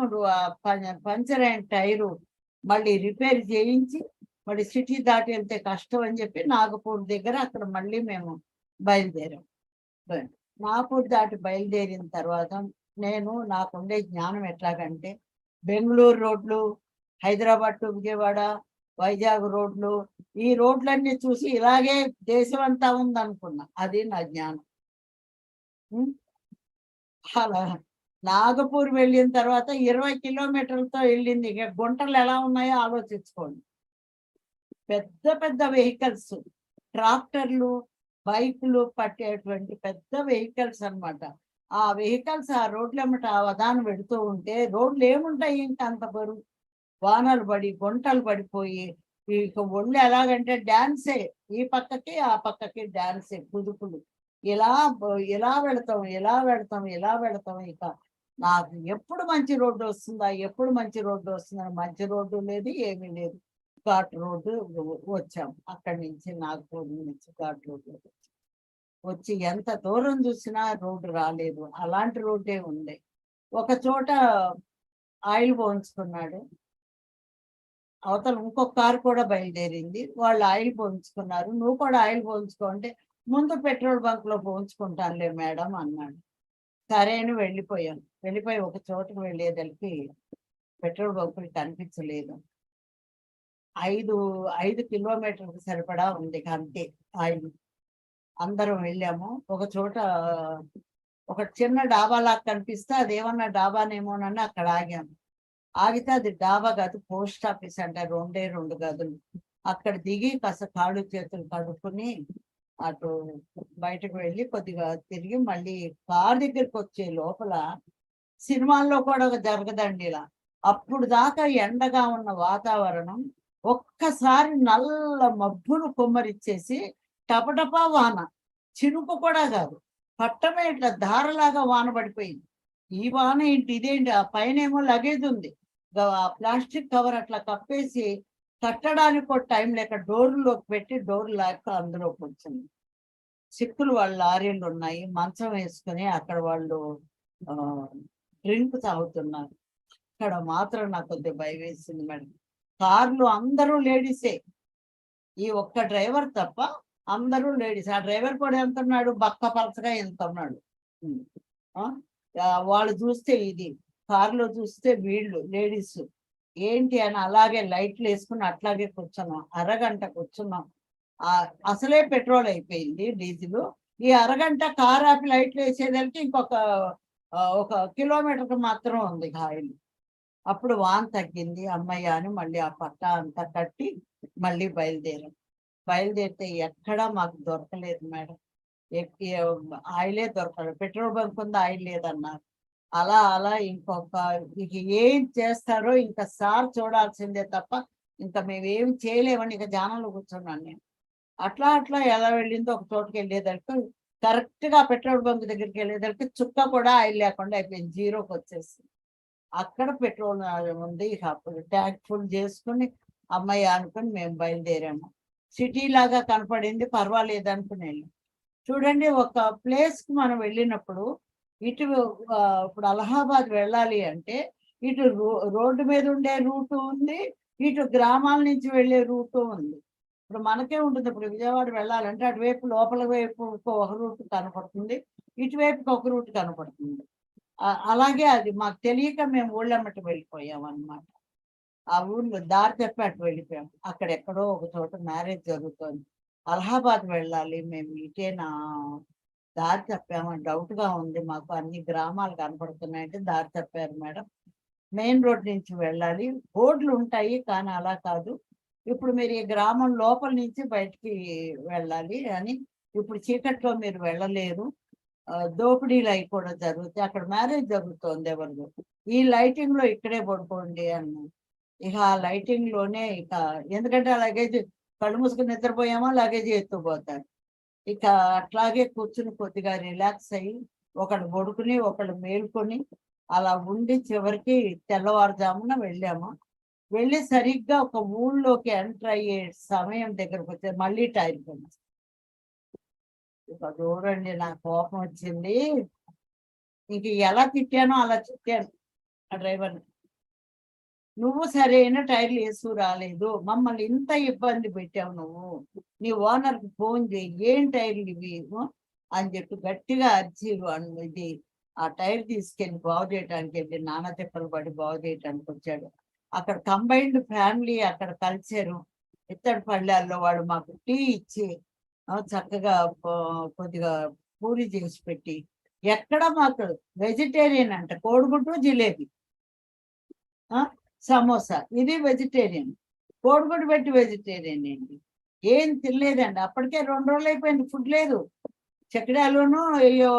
పంచర్ అయిన టైరు మళ్ళీ రిపేర్ చేయించి మళ్ళీ సిటీ దాటి వెళ్తే కష్టం అని చెప్పి నాగపూర్ దగ్గర అక్కడ మళ్ళీ మేము బయలుదేరాం. నాగపూర్ దాటి బయలుదేరిన తర్వాత నాకుండే జ్ఞానం ఎట్లాగంటే బెంగళూరు రోడ్లు, హైదరాబాద్ టు విజయవాడ, వైజాగ్ రోడ్లు, ఈ రోడ్లన్నీ చూసి ఇలాగే దేశం అంతా ఉందనుకున్నా. అది నా జ్ఞానం. అలా నాగపూర్ వెళ్ళిన తర్వాత 20 కిలోమీటర్లతో వెళ్ళింది. ఇక గుంటలు ఎలా ఉన్నాయో ఆలోచించుకోండి. పెద్ద పెద్ద వెహికల్స్, ట్రాక్టర్లు, బైకులు పట్టేటువంటి పెద్ద వెహికల్స్ అన్నమాట. ఆ వెహికల్స్ ఆ రోడ్లెమ్మట అవధాన పెడుతూ ఉంటే రోడ్లు ఏముంటాయి ఇంకా అంత బరువు. వానలు పడి గుంటలు పడిపోయి ఇక ఒళ్ళు ఎలాగంటే డాన్సే. ఈ పక్కకి ఆ పక్కకి డాన్సే కుదుపులు. ఇలా ఇలా వెళతాం, ఇలా వెళతాం, ఇలా వెళతాం. ఇక నాకు ఎప్పుడు మంచి రోడ్డు వస్తుందా, ఎప్పుడు మంచి రోడ్డు వస్తుందని మంచి రోడ్డు లేదు, ఏమీ లేదు. ఘాట్ రోడ్డు వచ్చాం. అక్కడి నుంచి నాగపూర్ నుంచి ఘాట్ రోడ్డు వచ్చి ఎంత దూరం చూసినా రోడ్డు రాలేదు. అలాంటి రోడ్డే ఉంది. ఒక చోట ఆయిల్ పోయించుకున్నాడు. అవతల ఇంకొక కారు కూడా బయలుదేరింది. వాళ్ళు ఆయిల్ పోయించుకున్నారు. నువ్వు కూడా ఆయిల్ పోయించుకో అంటే ముందు పెట్రోల్ బంక్‌లో పోయించుకుంటానులే మేడం అన్నాడు. సరే అని వెళ్ళిపోయాను. వెళ్ళిపోయి ఒక చోటుకి వెళ్ళేదలికి పెట్రోల్ బంకులు కనిపించలేదు. 5 కిలోమీటర్లకు సరిపడా ఉంది అంతే ఆయిల్. అందరం వెళ్ళాము. ఒక చోట ఒక చిన్న డాబాలాగా కనిపిస్తే అదేమన్నా డాబానేమోనని అక్కడ ఆగాము. ఆగితే అది డాబా కాదు, పోస్ట్ ఆఫీస్ అంటే 2 గదులు. అక్కడ దిగి కాస్త కాళ్ళు చేతులు కడుక్కుని అటు బయటకు వెళ్ళి కొద్దిగా తిరిగి మళ్ళీ కార్ దగ్గరికి వచ్చే లోపల సినిమాల్లో కూడా జరగదండి ఇలా. అప్పుడు దాకా ఎండగా ఉన్న వాతావరణం ఒక్కసారి నల్ల మబ్బును కుమ్మరిచ్చేసి టపటపా వాన. చినుకు కూడా కాదు, పట్టమే ఇట్లా ధారలాగా వాన పడిపోయింది. ఈ వాన ఏంటి, ఇదేంటి? ఆ పైనేమో లగేజ్ ఉంది. ప్లాస్టిక్ కవర్ అట్లా కప్పేసి కట్టడానికి కూడా టైం లేక డోర్లోకి పెట్టి డోర్ లేక అందులోకి వచ్చింది. సిక్కులు వాళ్ళ లారీలు ఉన్నాయి. మంచం వేసుకుని అక్కడ వాళ్ళు డ్రింక్ తాగుతున్నారు. అక్కడ మాత్రం నాకు కొద్దిగా భయం వేసింది మేడం. కార్లు అందరూ లేడీసే. ఈ ఒక్క డ్రైవర్ తప్ప అందరూ లేడీస్. ఆ డ్రైవర్ కూడా ఎంతున్నాడు, బక్క పలసగా ఎంతున్నాడు. వాళ్ళు చూస్తే ఇది కారులో చూస్తే వీళ్ళు లేడీస్ ఏంటి అని అలాగే లైట్లు వేసుకుని అట్లాగే కూర్చున్నాం. అరగంట కూర్చున్నాం. అసలే పెట్రోల్ అయిపోయింది, డీజిల్. ఈ అరగంట కారు ఆపి లైట్లు వేసేదానికి ఇంకొక ఒక కిలోమీటర్కి మాత్రం ఉంది ఆయిల్. అప్పుడు వాన్ తగ్గింది, అమ్మయ్య అని మళ్ళీ ఆ పట్టా అంతా కట్టి మళ్ళీ బయలుదేరితే ఎక్కడా మాకు దొరకలేదు మేడం. ఆయిలే దొరకలేదు. పెట్రోల్ బంక్ ఉంది, ఆయిల్ లేదన్నారు. అలా ఇక ఏం చేస్తారో ఇంకా సార్ చూడాల్సిందే తప్ప ఇంకా మేమేం చేయలేమని ఇక జానంలో కూర్చున్నాను నేను. అట్లా ఎలా వెళ్ళిందో ఒక చోటుకి వెళ్ళేదరికి కరెక్ట్ గా పెట్రోల్ బంక్ దగ్గరికి వెళ్ళేదరికి చుక్క కూడా ఆయిల్ లేకుండా అయిపోయింది, జీరోకి వచ్చేసింది. అక్కడ పెట్రోల్ ఉంది. ఇక అప్పుడు ట్యాంక్ ఫుల్ చేసుకుని అమ్మాయి అనుకుని మేము బయలుదేరాము. సిటీ లాగా కనపడింది, పర్వాలేదు అనుకుని వెళ్ళాం. చూడండి, ఒక ప్లేస్ కి మనం వెళ్ళినప్పుడు ఇటు ఇప్పుడు అలహాబాద్ వెళ్ళాలి అంటే ఇటు రోడ్డు మీద ఉండే రూటు ఉంది, ఇటు గ్రామాల నుంచి వెళ్ళే రూటు ఉంది. ఇప్పుడు మనకే ఉంటుంది. ఇప్పుడు విజయవాడ వెళ్ళాలంటే అటువైపు లోపల వైపు ఒక రూట్ కనపడుతుంది, ఇటువైపుకి ఒక రూట్ కనపడుతుంది. అలాగే అది మాకు తెలియక మేము ఊళ్ళమ్మటి వెళ్ళిపోయాం అన్నమాట. ఆ ఊళ్ళో దారి తప్పి అటు వెళ్ళిపోయాం. అక్కడ ఎక్కడో ఒక చోట మ్యారేజ్ జరుగుతోంది. అలహాబాద్ వెళ్ళాలి, మేము ఇటేనా దారి తప్పామని డౌట్ గా ఉంది మాకు. అన్ని గ్రామాలు కనపడుతున్నాయంటే దారి తప్పారు మేడం. మెయిన్ రోడ్ నుంచి వెళ్ళాలి, బోర్డులు ఉంటాయి కానీ అలా కాదు. ఇప్పుడు మీరు ఈ గ్రామం లోపల నుంచి బయటికి వెళ్ళాలి అని, ఇప్పుడు చీకట్లో మీరు వెళ్ళలేరు, దోపిడీలు అవి కూడా జరుగుతాయి. అక్కడ మ్యారేజ్ జరుగుతోంది ఎవరిదో, ఈ లైటింగ్ లో ఇక్కడే పడుకోండి అన్న. ఇక ఆ లైటింగ్ లోనే ఇక ఎందుకంటే ఆ లగేజ్ కళ్ళు మూసుకుని నిద్రపోయామో లగేజ్ ఎత్తుకుపోతారు. ఇక అట్లాగే కూర్చుని కొద్దిగా రిలాక్స్ అయ్యి ఒకళ్ళు పడుకుని ఒకళ్ళు మేల్కొని అలా ఉండి చివరికి తెల్లవారుజామున వెళ్ళాము. వెళ్ళి సరిగ్గా ఒక ఊళ్ళోకి ఎంటర్ అయ్యే సమయం దగ్గరకు వచ్చే మళ్ళీ టైర్ పడింది. ఇక చూడండి, నా కోపం వచ్చింది. ఇంక ఎలా తిట్టానో అలా తిట్టాను ఆ డ్రైవర్ని. నువ్వు సరైన టైర్లు వేసు రాలేదు, మమ్మల్ని ఇంత ఇబ్బంది పెట్టావు, నువ్వు నీ ఓనర్కి ఫోన్ చేయి, ఏం టైర్లు ఇవి అని చెప్పి గట్టిగా అరిచి ఇది ఆ టైర్ తీసుకెళ్ళి బాగు చేయడానికి వెళ్ళి నానా తిప్పలు పడి బాగు చేయడానికి వచ్చాడు. అక్కడ కంబైన్డ్ ఫ్యామిలీ అక్కడ కలిసారు. ఇత్తడి పళ్ళాల్లో వాళ్ళు మాకు టీ ఇచ్చి చక్కగా కొద్దిగా పూరి చేసి పెట్టి, ఎక్కడ మాకు వెజిటేరియన్ అంట, కోడిగుడ్డు జిలేబీ, సమోసా, ఇది వెజిటేరియన్. కోడిగుడ్డు పెట్టి వెజిటేరియన్ ఏంటి, ఏం తినలేదండి. అప్పటికే 2 రోజులు అయిపోయింది, ఫుడ్ లేదు. చక్రాలును అయ్యో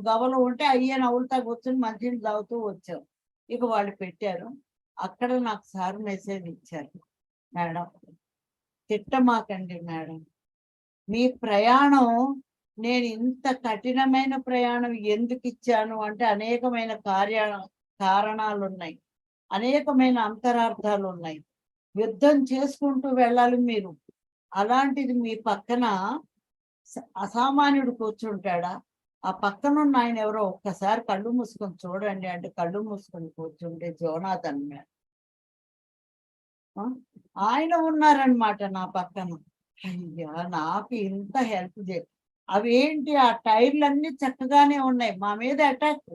గవలు ఉంటే అయ్యే నవ్వులుతా కూర్చొని మంచిని తాగుతూ వచ్చాం. ఇక వాళ్ళు పెట్టారు. అక్కడ నాకు సార్ మెసేజ్ ఇచ్చారు, మేడం తిట్టమాకండి మేడం, మీ ప్రయాణం నేను ఇంత కఠినమైన ప్రయాణం ఎందుకు ఇచ్చాను అంటే అనేకమైన కారణాలు ఉన్నాయి, అనేకమైన అంతరార్థాలు ఉన్నాయి. యుద్ధం చేసుకుంటూ వెళ్ళాలి మీరు. అలాంటిది మీ పక్కన అసామాన్యుడు కూర్చుంటాడా? ఆ పక్కనున్న ఆయన ఎవరో ఒక్కసారి కళ్ళు మూసుకొని చూడండి అంటే కళ్ళు మూసుకొని కూర్చుంటే జోనాథన్ ఆయన ఉన్నారనమాట నా పక్కన. అయ్యా, నాకు ఇంత హెల్ప్ అవేంటి, ఆ టైర్లన్నీ చక్కగానే ఉన్నాయి, మా మీద అటాక్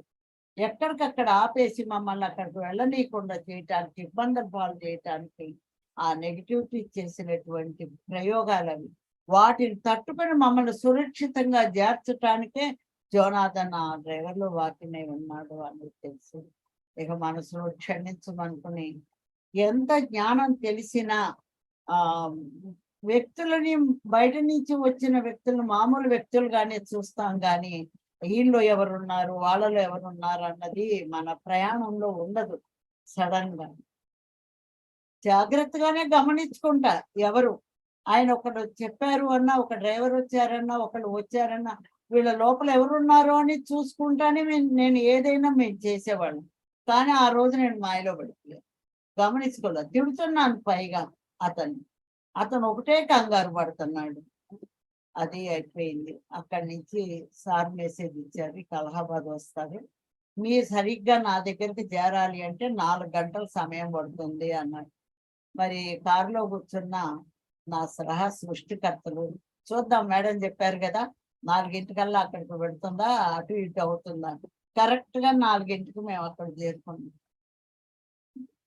ఎక్కడికక్కడ ఆపేసి మమ్మల్ని అక్కడికి వెళ్ళనీయకుండా చేయటానికి, ఇబ్బందులు పాలు చేయటానికి ఆ నెగిటివిటీ చేసినటువంటి ప్రయోగాలు అవి. వాటిని తట్టుకొని మమ్మల్ని సురక్షితంగా చేర్చటానికే జోనాథన్ ఆ డ్రైవర్లో వాటినే ఉన్నాడు అని తెలుసు. ఇక మనసులో క్షమించమనుకుని, ఎంత జ్ఞానం తెలిసినా వ్యక్తులని, బయట నుంచి వచ్చిన వ్యక్తులను మామూలు వ్యక్తులుగానే చూస్తాం కానీ వీళ్ళు ఎవరున్నారు వాళ్ళలో ఎవరున్నారు అన్నది మన ప్రయాణంలో ఉండదు. సడన్ గా జాగ్రత్తగానే గమనించుకుంటా. ఎవరు ఆయన ఒకడు చెప్పారు అన్నా, ఒక డ్రైవర్ వచ్చారన్నా, ఒకళ్ళు వచ్చారన్నా, వీళ్ళ లోపల ఎవరున్నారో అని చూసుకుంటానే నేను ఏదైనా మేము చేసేవాళ్ళం. కానీ ఆ రోజు నేను మాయలో పడిపోయాను, గమనించుకోలేదు. తిడుతున్నాను పైగా అతను ఒకటే కంగారు పడుతున్నాడు. అది అయిపోయింది. అక్కడి నుంచి సార్ మెసేజ్ ఇచ్చారు, ఇక అలహాబాద్ వస్తారు, మీరు సరిగ్గా నా దగ్గరికి చేరాలి అంటే 4 గంటల సమయం పడుతుంది అన్నాడు. మరి కారులో కూర్చున్న నా సలహా సృష్టికర్తలు, చూద్దాం మేడం చెప్పారు కదా 4 గంటలకల్లా అక్కడికి పెడుతుందా, అటు ఇటు అవుతుందా, కరెక్ట్ గా 4కి మేము అక్కడ చేరుకున్నాం.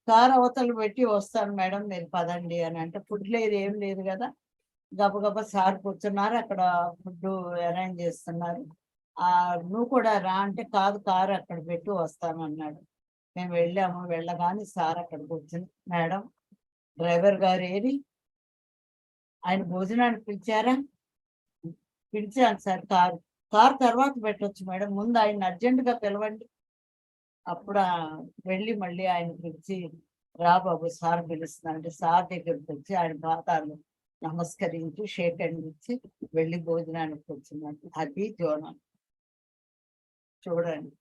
కారు అవతల పెట్టి వస్తాను మేడం మీరు పదండి అని అంటే, ఫుడ్ లేదు ఏం లేదు కదా. గబగబా సార్ కూర్చున్నారు అక్కడ, ఫుడ్ అరేంజ్ చేస్తున్నారు. నువ్వు కూడా రా అంటే, కాదు కారు అక్కడ పెట్టి వస్తాను అన్నాడు. మేము వెళ్ళాము. వెళ్ళగానే సార్ అక్కడ కూర్చుని, మేడం డ్రైవర్ గారు ఏది, ఆయన భోజనానికి పిలిచారా? పిలిచాను సార్. కారు తర్వాత పెట్టొచ్చు మేడం, ముందు ఆయన అర్జెంటుగా పిలవండి. అప్పుడు వెళ్ళి మళ్ళీ ఆయన పిలిచి, రా బాబు సార్ పిలుస్తున్నా అంటే, సార్ దగ్గరికి వచ్చి ఆయన పాదాలు నమస్కరించి షేక్ హ్యాండ్ ఇచ్చి వెళ్ళి భోజనానికి కూర్చున్నాడు. అది జోనల్. చూడండి.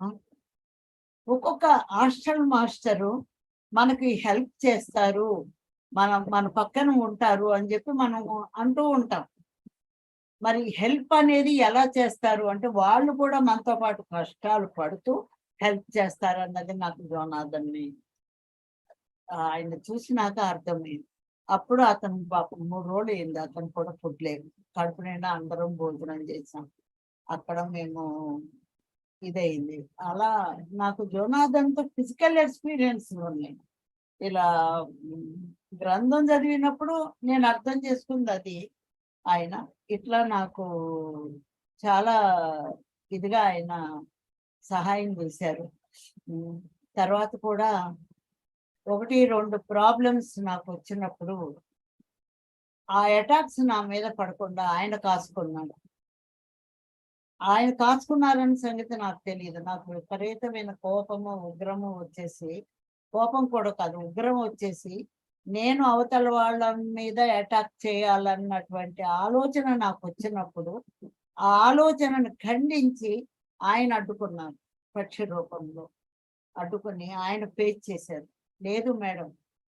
ఆ, ఒక్కొక్క హాస్టల్ మాస్టరు మనకి హెల్ప్ చేస్తారు, మన పక్కన ఉంటారు అని చెప్పి మనం అంటూ ఉంటాం. మరి హెల్ప్ అనేది ఎలా చేస్తారు అంటే, వాళ్ళు కూడా మనతో పాటు కష్టాలు పడుతూ హెల్ప్ చేస్తారు అన్నది నాకు జోనాథన్ని ఆయన చూసినాక అర్థమైంది. అప్పుడు అతను పాపం 3 రోజులు అయింది, అతను కూడా ఫుడ్ లేదు. కడుపు నిండా అందరం భోజనం చేసాం. అక్కడ మేము ఇదయింది. అలా నాకు జోనాథన్‌తో ఫిజికల్ ఎక్స్‌పీరియన్స్ ఉన్నాయి. ఇలా గ్రంథం చదివినప్పుడు నేను అర్థం చేసుకుందది ఆయన. ఇట్లా నాకు చాలా ఇదిగా ఆయన సహాయం చేశారు. తర్వాత కూడా 1, 2 ప్రాబ్లమ్స్ నాకొచ్చినప్పుడు, ఆ అటాక్స్ నా మీద పడకుండా ఆయన కాసుకున్నాడు. ఆయన కాచుకున్నారన్న సంగతి నాకు తెలీదు. నాకు విపరీతమైన కోపము, ఉగ్రము వచ్చేసి, కోపం కూడా కాదు, ఉగ్రం వచ్చేసి, నేను అవతల వాళ్ళ మీద అటాక్ చేయాలన్నటువంటి ఆలోచన నాకొచ్చినప్పుడు, ఆ ఆలోచనను ఖండించి ఆయన అడ్డుకున్నారు పక్షి రూపంలో. అడ్డుకొని ఆయన ఫేస్ చేశారు. లేదు మేడం,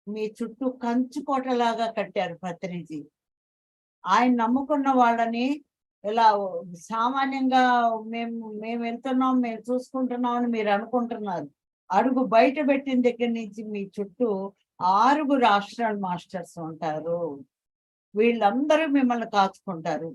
మీ చుట్టూ కంచు కోటలాగా కట్టారు పత్రిజీ. ఆయన నమ్ముకున్న వాళ్ళని ఇలా సామాన్యంగా మేము వెళ్తున్నాం, మేము చూసుకుంటున్నాం అని మీరు అనుకుంటున్నారు. అడుగు బయట పెట్టిన దగ్గర నుంచి మీ చుట్టూ 6 హాస్టల్ మాస్టర్స్ ఉంటారు. వీళ్ళందరూ మిమ్మల్ని కాచుకుంటారు.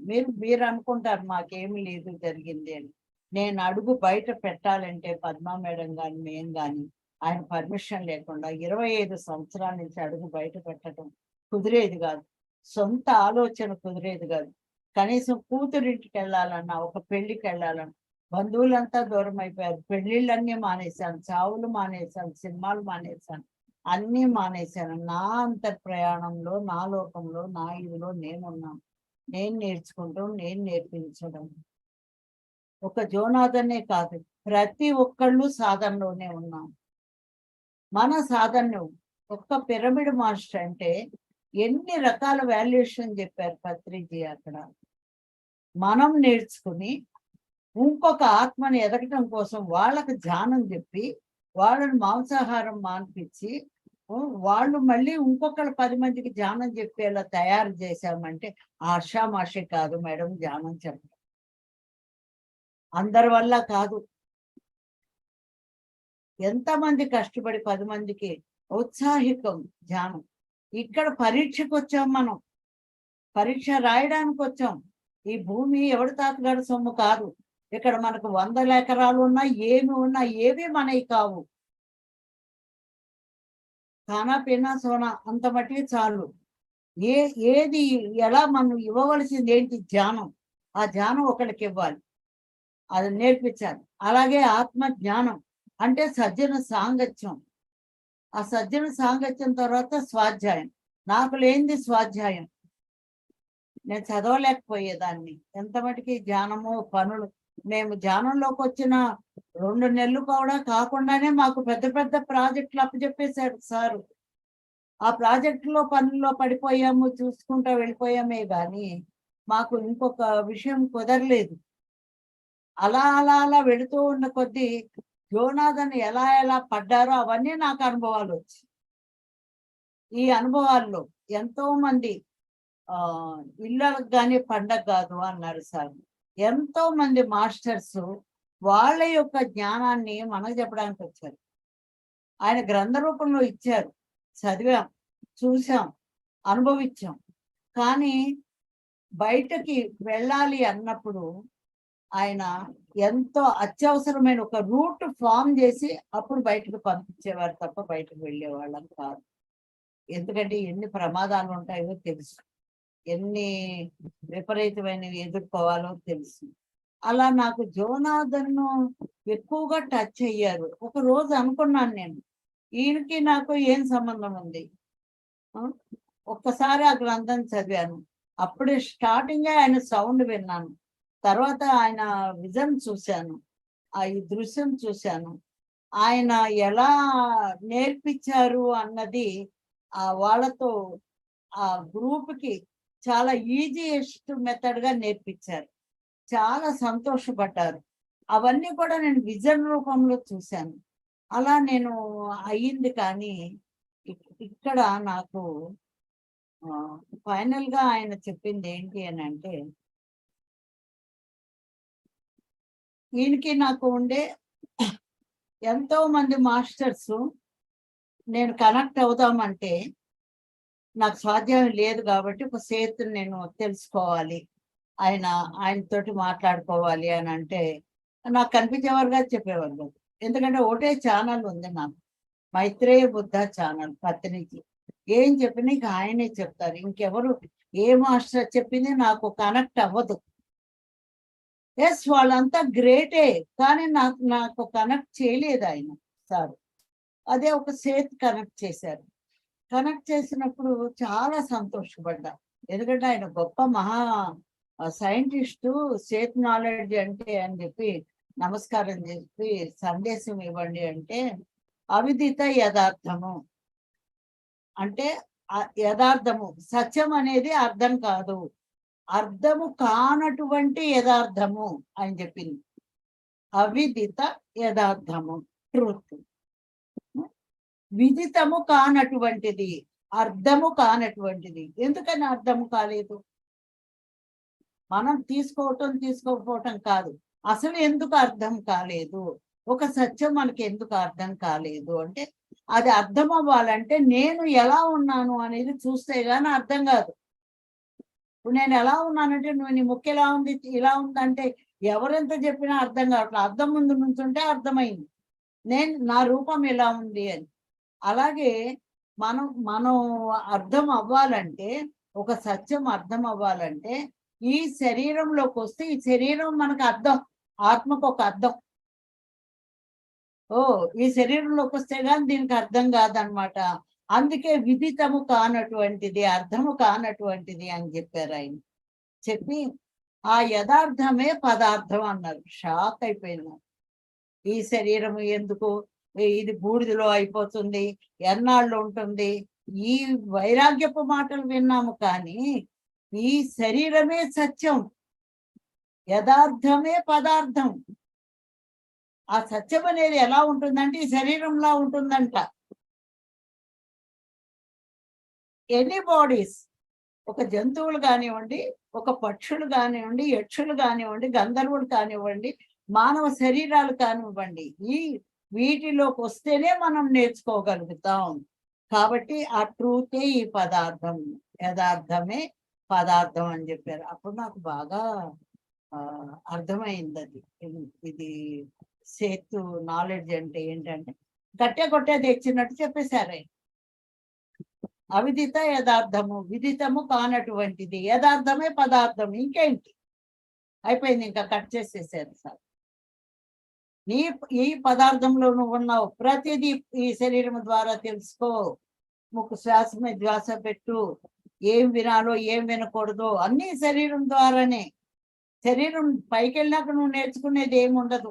మీరు అనుకుంటారు మాకేమీ లేదు జరిగింది అని. నేను అడుగు బయట పెట్టాలంటే పద్మా మేడం గాని, మేము గాని ఆయన పర్మిషన్ లేకుండా 25 సంవత్సరాల నుంచి అడుగు బయట పెట్టడం కుదిరేది కాదు. సొంత ఆలోచన కుదిరేది కాదు. కనీసం కూతురింటికి వెళ్ళాలన్నా, ఒక పెళ్లికి వెళ్ళాలన్నా, బంధువులంతా దూరం అయిపోయారు. పెళ్లిళ్ళన్నీ మానేశాను, చావులు మానేశాను, సినిమాలు మానేశాను, అన్నీ మానేశాను. నా అంతర్ ప్రయాణంలో, నా లోకంలో, నా ఇదిలో నేనున్నాను. నేను నేర్చుకుంటూ, నేను నేర్పించడం. ఒక జోనాథనే కాదు, ప్రతి ఒక్కళ్ళు సాధనలోనే ఉన్నాం. మన సాధనను ఒక్క పిరమిడ్ మాస్టర్ అంటే ఎన్ని రకాల వాల్యుయేషన్ చెప్పారు పత్రిజీ అక్కడ. మనం నేర్చుకుని ఇంకొక ఆత్మని ఎదగటం కోసం వాళ్ళకి ధ్యానం చెప్పి, వాళ్ళని మాంసాహారం మాన్పించి, వాళ్ళు మళ్ళీ ఇంకొకళ్ళు 10 మందికి ధ్యానం చెప్పేలా తయారు చేశామంటే ఆషామాషి కాదు మేడం ధ్యానం చెప్పడం. అందరి వల్ల కాదు. ఎంతమంది కష్టపడి 10 మందికి ఔత్సాహికం ధ్యానం. ఇక్కడ పరీక్షకు వచ్చాం మనం. పరీక్ష రాయడానికి వచ్చాం. ఈ భూమి ఎవడి తాతగాడి సొమ్ము కాదు. ఇక్కడ మనకు 100 ఎకరాలు ఉన్నా, ఏమి ఉన్నా, ఏవి మనవి కావు. ఖానా పీనా సోనా అంత మట్టికి చాలు. ఏది ఎలా మనం ఇవ్వవలసింది ఏంటి? ధ్యానం. ఆ ధ్యానం ఒకళ్ళకి ఇవ్వాలి, అది నేర్పించాలి. అలాగే ఆత్మ జ్ఞానం అంటే సజ్జన సాంగత్యం. ఆ సజ్జన సాంగత్యం తర్వాత స్వాధ్యాయం. నాకు లేనిది స్వాధ్యాయం. నేను చదవలేకపోయేదాన్ని. ఎంత మటుకి ధ్యానము, పనులు. మేము ధ్యానంలోకి వచ్చిన 2 నెలలు కూడా కాకుండానే మాకు పెద్ద పెద్ద ప్రాజెక్టులు అప్పచెప్పేశారు సారు. ఆ ప్రాజెక్టులో పనుల్లో పడిపోయాము, చూసుకుంటూ వెళ్ళిపోయామే గాని మాకు ఇంకొక విషయం కుదరలేదు. అలా అలా అలా వెళుతూ ఉన్న కొద్దీ జోనాథన్ ఎలా ఎలా పడ్డారో అవన్నీ నాకు అనుభవాలు వచ్చాయి. ఈ అనుభవాల్లో ఎంతో మంది ఇళ్ళకు కానీ పండగ కాదు అన్నారు సార్. ఎంతో మంది మాస్టర్స్ వాళ్ళ యొక్క జ్ఞానాన్ని మనకు చెప్పడానికి వచ్చారు. ఆయన గ్రంథ రూపంలో ఇచ్చారు, చదివాం, చూసాం, అనుభవించాం. కానీ బయటకి వెళ్ళాలి అన్నప్పుడు ఆయన ఎంతో అత్యవసరమైన ఒక రూట్ ఫామ్ చేసి అప్పుడు బయటకు పంపించేవారు తప్ప బయటకు వెళ్ళేవాళ్ళం కాదు. ఎందుకంటే ఎన్ని ప్రమాదాలు ఉంటాయో తెలుసు, ఎన్ని విపరీతమైనవి ఎదుర్కోవాలో తెలుసు. అలా నాకు జోనాథన్ ఎక్కువగా టచ్ అయ్యారు. ఒక రోజు అనుకున్నాను నేను, ఈయనకి నాకు ఏం సంబంధం ఉంది. ఒక్కసారి ఆ గ్రంథం చదివాను. అప్పుడే స్టార్టింగే ఆయన సౌండ్ విన్నాను. తర్వాత ఆయన విజన్ చూశాను, ఈ దృశ్యం చూశాను. ఆయన ఎలా నేర్పించారు అన్నది వాళ్ళతో ఆ గ్రూప్కి చాలా ఈజియెస్ట్ మెథడ్గా నేర్పించారు. చాలా సంతోషపడ్డారు. అవన్నీ కూడా నేను విజన్ రూపంలో చూశాను. అలా నేను అయ్యింది. కానీ ఇక్కడ నాకు ఫైనల్గా ఆయన చెప్పింది ఏంటి అని అంటే, ఈయనకి నాకు ఉండే ఎంతో మంది మాస్టర్స్ నేను కనెక్ట్ అవుదామంటే నాకు సాధ్యం లేదు కాబట్టి ఒక సేతుని నేను తెలుసుకోవాలి, ఆయనతోటి మాట్లాడుకోవాలి అని అంటే నాకు కనిపించేవారుగా చెప్పేవారు. ఎందుకంటే ఒకటే ఛానల్ ఉంది నాకు, మైత్రేయ బుద్ధ ఛానల్ పత్రిక. ఏం చెప్పినా ఇక ఆయనే చెప్తారు. ఇంకెవరు ఏ మాస్టర్ చెప్పింది నాకు కనెక్ట్ అవ్వదు. ఎస్, వాళ్ళంతా గ్రేటే, కానీ నాకు కనెక్ట్ చేయలేదు ఆయన సార్. అదే ఒక సేత్ కనెక్ట్ చేశారు. కనెక్ట్ చేసినప్పుడు చాలా సంతోషపడ్డా. ఎందుకంటే ఆయన గొప్ప మహా సైంటిస్టు, సేత్ నాలెడ్జ్ అంటే అని చెప్పి నమస్కారం చెప్పి సందేశం ఇవ్వండి అంటే, అవిదిత యథార్థము అంటే యథార్థము, సత్యం అనేది అర్థం కాదు, అర్థము కానటువంటి యథార్థము అని చెప్పింది. అవిదిత యథార్థము, ట్రూత్. విదితము కానటువంటిది, అర్థము కానటువంటిది. ఎందుకని అర్థము కాలేదు? మనం తీసుకోకపోవటం కాదు, అసలు ఎందుకు అర్థం కాలేదు? ఒక సత్యం మనకి ఎందుకు అర్థం కాలేదు అంటే, అది అర్థం అవ్వాలంటే నేను ఎలా ఉన్నాను అనేది చూస్తే గానీ అర్థం కాదు. ఇప్పుడు నేను ఎలా ఉన్నానంటే, నువ్వు నీ ముక్కు ఎలా ఉంది, ఇలా ఉందంటే ఎవరెంత చెప్పినా అర్థం కావట్లేదు. అర్థం ముందు నుంచుంటే అర్థమైంది నా రూపం ఎలా ఉంది అని. అలాగే మనం అర్థం అవ్వాలంటే, ఒక సత్యం అర్థం అవ్వాలంటే ఈ శరీరంలోకి వస్తే, ఈ శరీరం మనకు అర్థం, ఆత్మకు ఒక అర్థం. ఈ శరీరంలోకి వస్తే కానీ దీనికి అర్థం కాదనమాట. అందుకే విదితము కానటువంటిది, అర్థము కానటువంటిది అని చెప్పారు ఆయన. చెప్పి ఆ యథార్థమే పదార్థం అన్నారు. షాక్ అయిపోయినా. ఈ శరీరం ఎందుకు, ఇది బూడిదలో అయిపోతుంది, ఎన్నాళ్ళు ఉంటుంది, ఈ వైరాగ్యపు మాటలు విన్నాము. కానీ ఈ శరీరమే సత్యం, యథార్థమే పదార్థం. ఆ సత్యం అనేది ఎలా ఉంటుందంటే ఈ శరీరంలా ఉంటుందంట. ఎనీ బాడీస్, ఒక జంతువులు కానివ్వండి, ఒక పక్షులు కానివ్వండి, యక్షులు కానివ్వండి, గంధర్వులు కానివ్వండి, మానవ శరీరాలు కానివ్వండి, వీటిలోకి వస్తేనే మనం నేర్చుకోగలుగుతాం. కాబట్టి ఆ ట్రూతే ఈ పదార్థం, యథార్థమే పదార్థం అని చెప్పారు. అప్పుడు నాకు బాగా అర్థమైంది అది. ఇది సేతు నాలెడ్జ్ అంటే ఏంటంటే కొట్టే తెచ్చినట్టు చెప్పేశారు ఆయన. అవిదిత యథార్థము, విదితము కానటువంటిది, యథార్థమే పదార్థం. ఇంకేంటి, అయిపోయింది, ఇంకా కట్ చేసేసారు సార్. ఈ పదార్థంలో నువ్వు ఉన్నావు, ప్రతిదీ ఈ శరీరం ద్వారా తెలుసుకో. ముక్కు శ్వాస మీద శ్వాస పెట్టు, ఏం వినాలో ఏం వినకూడదు అన్ని శరీరం ద్వారానే. శరీరం పైకి వెళ్ళినాక నువ్వు నేర్చుకునేది ఏమి ఉండదు.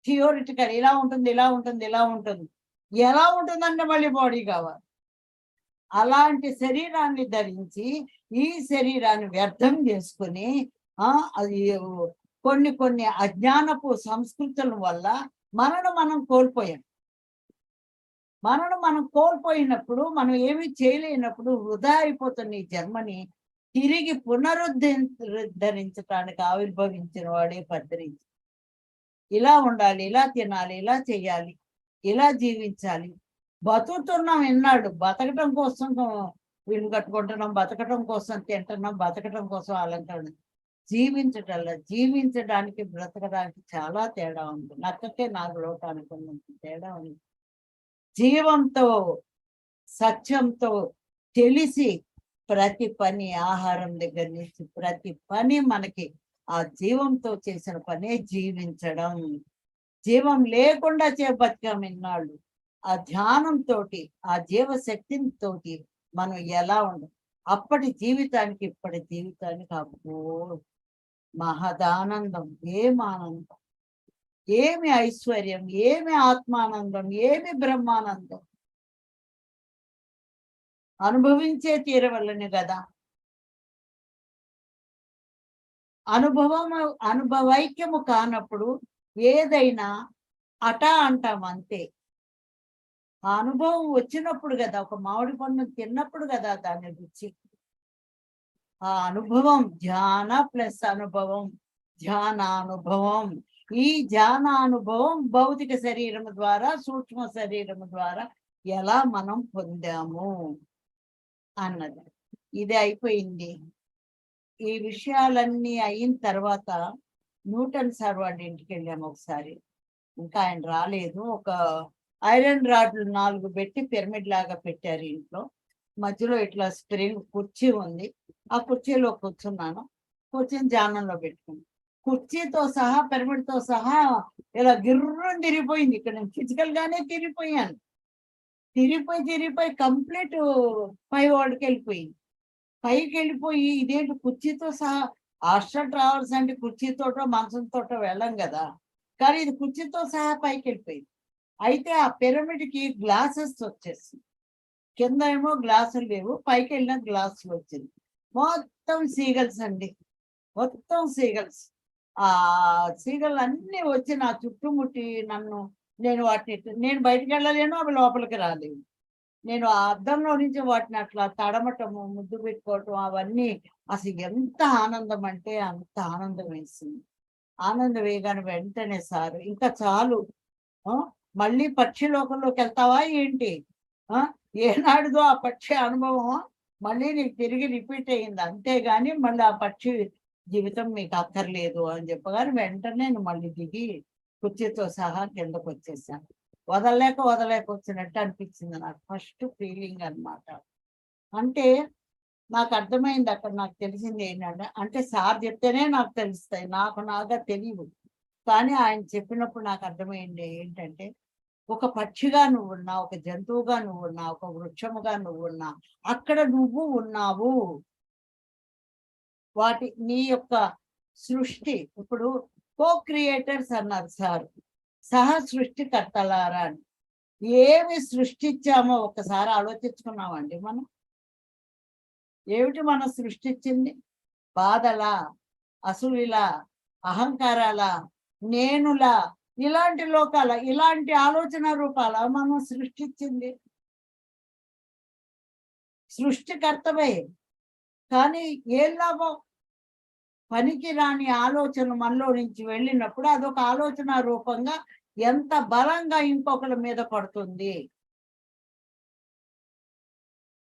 థియోరిటికల్ ఇలా ఉంటుంది, ఇలా ఉంటుంది, ఇలా ఉంటుంది. ఎలా ఉంటుందంటే మళ్ళీ బాడీ కావాలి. అలాంటి శరీరాన్ని ధరించి ఈ శరీరాన్ని వ్యర్థం చేసుకుని అది కొన్ని అజ్ఞానపు సంస్కృతుల వల్ల మనం కోల్పోయాం. మనం కోల్పోయినప్పుడు, మనం ఏమి చేయలేనప్పుడు వృధా అయిపోతున్న ఈ జన్మని తిరిగి పునరుద్ధరించడానికి ఆవిర్భవించిన వాడే పద్దరించి. ఇలా ఉండాలి, ఇలా తినాలి, ఇలా చేయాలి, ఇలా జీవించాలి. బతుకుతున్నాం ఎన్నాడు, బతకటం కోసం ఇల్లు కట్టుకుంటున్నాం, బతకటం కోసం తింటున్నాం, బతకటం కోసం అలంకరణ. జీవించటల్లా. జీవించడానికి బ్రతకడానికి చాలా తేడా ఉంది. నక్కకే నాగు లోకానికి ఉన్నంత తేడా ఉంది. జీవంతో, సత్యంతో తెలిసి ప్రతి పని, ఆహారం దగ్గర నుంచి ప్రతి పని మనకి ఆ జీవంతో చేసిన పనే జీవించడం. జీవం లేకుండా బతికాం ఇన్నాళ్ళు. ఆ ధ్యానంతో, ఆ జీవశక్తితోటి మనం ఎలా ఉండం. అప్పటి జీవితానికి ఇప్పటి జీవితానికి అబ్బో మహదానందం. ఏం ఆనందం, ఏమి ఐశ్వర్యం, ఏమి ఆత్మానందం, ఏమి బ్రహ్మానందం. అనుభవించే తీరవల్లని కదా. అనుభవైక్యము కానప్పుడు ఏదైనా అటా అంటాం అంతే. ఆ అనుభవం వచ్చినప్పుడు కదా, ఒక మామిడి పండు తిన్నప్పుడు కదా దాని రుచి. ఆ అనుభవం ధ్యాన ప్లస్ అనుభవం, ధ్యానానుభవం. ఈ ధ్యానానుభవం భౌతిక శరీరం ద్వారా, సూక్ష్మ శరీరం ద్వారా ఎలా మనం పొందాము అన్నది. ఇది అయిపోయింది. ఈ విషయాలన్నీ అయిన తర్వాత న్యూటన్ సార్ వాళ్ళ ఇంటికి వెళ్ళాము ఒకసారి. ఇంకా ఆయన రాలేదు. ఒక ఐరన్ రాడ్లు 4 పెట్టి పిరమిడ్ లాగా పెట్టారు ఇంట్లో. మధ్యలో ఇట్లా స్ప్రింగ్ కుర్చీ ఉంది. ఆ కుర్చీలో కూర్చున్నాను. కూర్చొని ధ్యానంలో పెట్టుకున్నాను. కుర్చీతో సహా, పిరమిడ్తో సహా ఇలా గిర్రని తిరిగిపోయింది. ఇక్కడ నేను ఫిజికల్ గానే తిరిగిపోయాను. తిరిగిపోయి కంప్లీట్ పై వాడికి వెళ్ళిపోయింది. పైకి వెళ్ళిపోయి ఇదేంటి కుర్చీతో సహా. హాస్టల్ ట్రావెల్స్ అంటే కుర్చీతోటో మంచంతోటో వెళ్ళం కదా. కానీ ఇది కుర్చీతో సహా పైకి వెళ్ళిపోయింది. అయితే ఆ పిరమిడ్కి గ్లాసెస్ వచ్చేసింది. కింద ఏమో గ్లాసులు లేవు, పైకి వెళ్ళిన గ్లాసులు వచ్చింది. మొత్తం సీగల్స్ అండి, మొత్తం సీగల్స్. ఆ సీగల్ అన్నీ వచ్చి నా చుట్టుముట్టి నన్ను, నేను బయటికి వెళ్ళలేను, అవి లోపలికి రాలేవు. నేను ఆ అద్దంలో నుంచి వాటిని అట్లా తడమటము, ముద్దు పెట్టుకోవటం అవన్నీ అసలు ఎంత ఆనందం అంటే అంత ఆనందం వేసింది. ఆనందం వేయగానే వెంటనే సార్ ఇంకా చాలు, మళ్ళీ పక్షి లోకంలోకి వెళ్తావా ఏంటి, ఏనాడుదో ఆ పక్షి అనుభవం మళ్ళీ నీకు తిరిగి రిపీట్ అయ్యింది, అంతేగాని మళ్ళీ ఆ పక్షి జీవితం మీకు అక్కర్లేదు అని చెప్పగానే వెంటనే నేను మళ్ళీ దిగి కుర్చీతో సహా కిందకు వచ్చేసాను. వదలలేక వచ్చినట్టు అనిపించింది నాకు. ఫస్ట్ ఫీలింగ్ అన్నమాట. అంటే నాకు అర్థమైంది, అక్కడ నాకు తెలిసింది ఏంటంటే, అంటే సార్ చెప్తేనే నాకు తెలుస్తాయి, నాగా తెలియవు. కానీ ఆయన చెప్పినప్పుడు నాకు అర్థమైంది ఏంటంటే, ఒక పక్షిగా నువ్వున్నా, ఒక జంతువుగా నువ్వున్నా, ఒక వృక్షముగా నువ్వున్నా, అక్కడ నువ్వు ఉన్నావు. నీ యొక్క సృష్టి. ఇప్పుడు క్రియేటర్స్ అన్నారు సార్, సహ సృష్టికర్తలారా అని. ఏమి సృష్టించామో ఒకసారి ఆలోచించుకున్నామండి మనం? ఏమిటి మనం సృష్టించింది? బాధలా, అసూయలా, అహంకారాల, నేనులా, ఇలాంటి లోకాల, ఇలాంటి ఆలోచన రూపాల మనం సృష్టించింది. సృష్టికర్తవే, కానీ ఏం లాభం? పనికి రాని ఆలోచన మనలో నుంచి వెళ్ళినప్పుడు అదొక ఆలోచన రూపంగా ఎంత బలంగా ఇంకొకరి మీద పడుతుంది.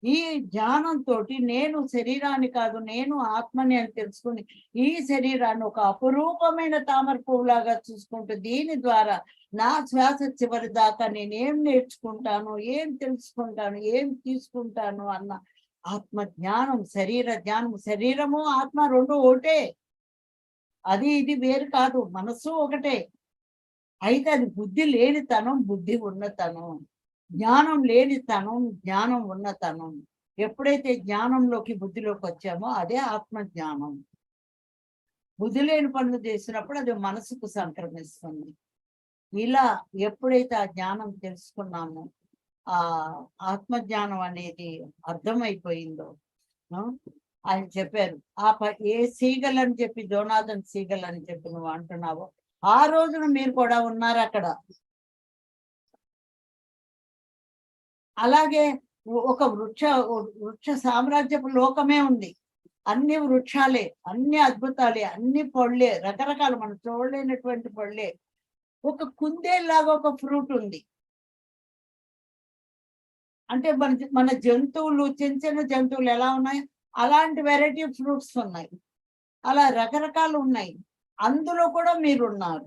ఈ ధ్యానంతో నేను శరీరాన్ని కాదు, నేను ఆత్మని అని తెలుసుకుని ఈ శరీరాన్ని ఒక అపురూపమైన తామర పువ్వులాగా చూసుకుంటూ, దీని ద్వారా నా శ్వాస చివరి దాకా నేనేం నేర్చుకుంటాను, ఏం తెలుసుకుంటాను, ఏం తీసుకుంటాను అన్న ఆత్మ జ్ఞానం, శరీర జ్ఞానం. శరీరము ఆత్మ రెండు ఒకటే, అది ఇది వేరు కాదు, మనస్సు ఒకటే. అయితే అది బుద్ధి లేనితనం, బుద్ధి ఉన్నతనం. జ్ఞానం లేనితనం, జ్ఞానం ఉన్నతనం. ఎప్పుడైతే జ్ఞానంలోకి, బుద్ధిలోకి వచ్చామో అదే ఆత్మ జ్ఞానం. బుద్ధి లేని పనులు చేసినప్పుడు అది మనసుకు సంక్రమిస్తుంది. ఇలా ఎప్పుడైతే ఆ జ్ఞానం తెలుసుకున్నామో, ఆ ఆత్మజ్ఞానం అనేది అర్థమైపోయిందో, ఆయన చెప్పారు. ఏ సీగల్ అని చెప్పి, జోనాథన్ సీగల్ అని చెప్పి నువ్వు అంటున్నావో, ఆ రోజున మీరు కూడా ఉన్నారు అక్కడ. అలాగే ఒక వృక్ష సామ్రాజ్యపు లోకమే ఉంది. అన్ని వృక్షాలే, అన్ని అద్భుతాలే, అన్ని పళ్ళే, రకరకాల మనం చూడలేనటువంటి పళ్ళే. ఒక కుందేలాగా ఒక ఫ్రూట్ ఉంది. అంటే మన జంతువులు, చిన్న చిన్న జంతువులు ఎలా ఉన్నాయి, అలాంటి వెరైటీ ఫ్రూట్స్ ఉన్నాయి. అలా రకరకాలు ఉన్నాయి. అందులో కూడా మీరున్నారు.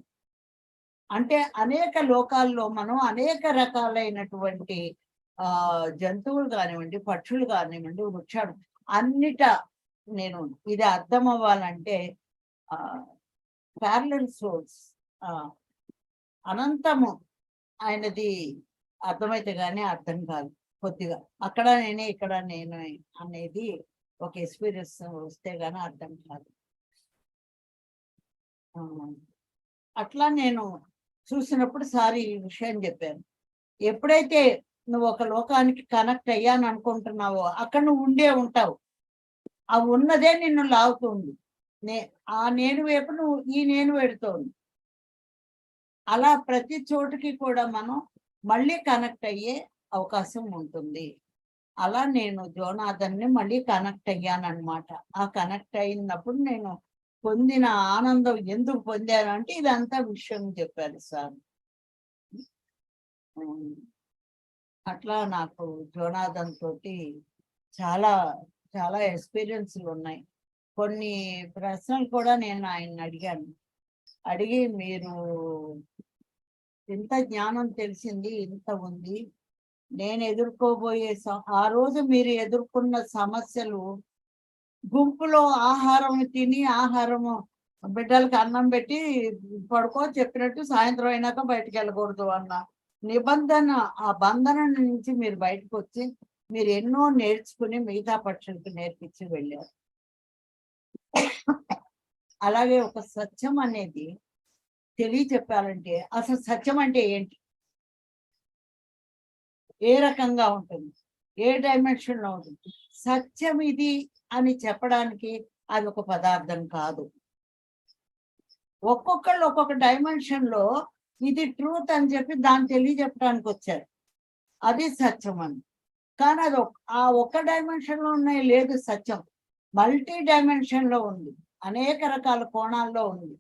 అంటే అనేక లోకాల్లో మనం అనేక రకాలైనటువంటి జంతువులు కానివ్వండి, పక్షులు కానివ్వండి, వృక్షాలు అన్నిట నేను ఇది అర్థం అవ్వాలంటే ప్యారలల్ సోల్స్ అనంతము ఆయనది అర్థమైతే గానీ అర్థం కాదు కొద్దిగా. అక్కడ నేనే, ఇక్కడ నేను అనేది ఒక ఎక్స్పీరియన్స్ వస్తే గానీ అర్థం కాదు. అట్లా నేను చూసినప్పుడు సార్ ఈ విషయం చెప్పాను. ఎప్పుడైతే నువ్వు ఒక లోకానికి కనెక్ట్ అయ్యాను అనుకుంటున్నావో అక్కడ నువ్వు ఉండే ఉంటావు. ఆ ఉన్నదే నిన్ను లాగుతుంది. ఆ నేను వైపు నువ్వు ఈ నేను పెడుతోంది. అలా ప్రతి చోటుకి కూడా మనం మళ్ళీ కనెక్ట్ అయ్యే అవకాశం ఉంటుంది. అలా నేను జోనాథన్ని మళ్ళీ కనెక్ట్ అయ్యానన్నమాట. ఆ కనెక్ట్ అయినప్పుడు నేను పొందిన ఆనందం ఎందుకు పొందాను అంటే ఇదంతా విషయం చెప్పారు సార్. అట్లా నాకు జోనాథన్ తోటి చాలా చాలా ఎక్స్పీరియన్స్లు ఉన్నాయి. కొన్ని ప్రశ్నలు కూడా నేను ఆయన్ని అడిగాను. అడిగి మీరు ఇంత జ్ఞానం తెలిసింది, ఇంత ఉంది, నేను ఎదుర్కోబోయే ఆ రోజు మీరు ఎదుర్కొన్న సమస్యలు గుంపులో ఆహారం తిని ఆహారము బిడ్డలకి అన్నం పెట్టి పడుకో చెప్పినట్టు సాయంత్రం అయినాక బయటకు వెళ్ళకూడదు అన్న నిబంధన, ఆ బంధన నుంచి మీరు బయటకు వచ్చి మీరు ఎన్నో నేర్చుకుని మిగతా పక్షులకు నేర్పించి వెళ్ళారు. అలాగే ఒక సత్యం అనేది తెలియచెప్పాలంటే అసలు సత్యం అంటే ఏంటి, ఏ రకంగా ఉంటుంది, ఏ డైమెన్షన్ లో ఉంటుంది? సత్యం ఇది అని చెప్పడానికి అది ఒక పదార్థం కాదు. ఒక్కొక్కళ్ళు ఒక్కొక్క డైమెన్షన్ లో ఇది ట్రూత్ అని చెప్పి దాన్ని తెలియజెప్పడానికి వచ్చారు. అది సత్యం అని. కానీ అది ఆ ఒక్క డైమెన్షన్ లో ఉన్నాయి లేదు సత్యం, మల్టీ డైమెన్షన్ లో ఉంది, అనేక రకాల కోణాల్లో ఉంది.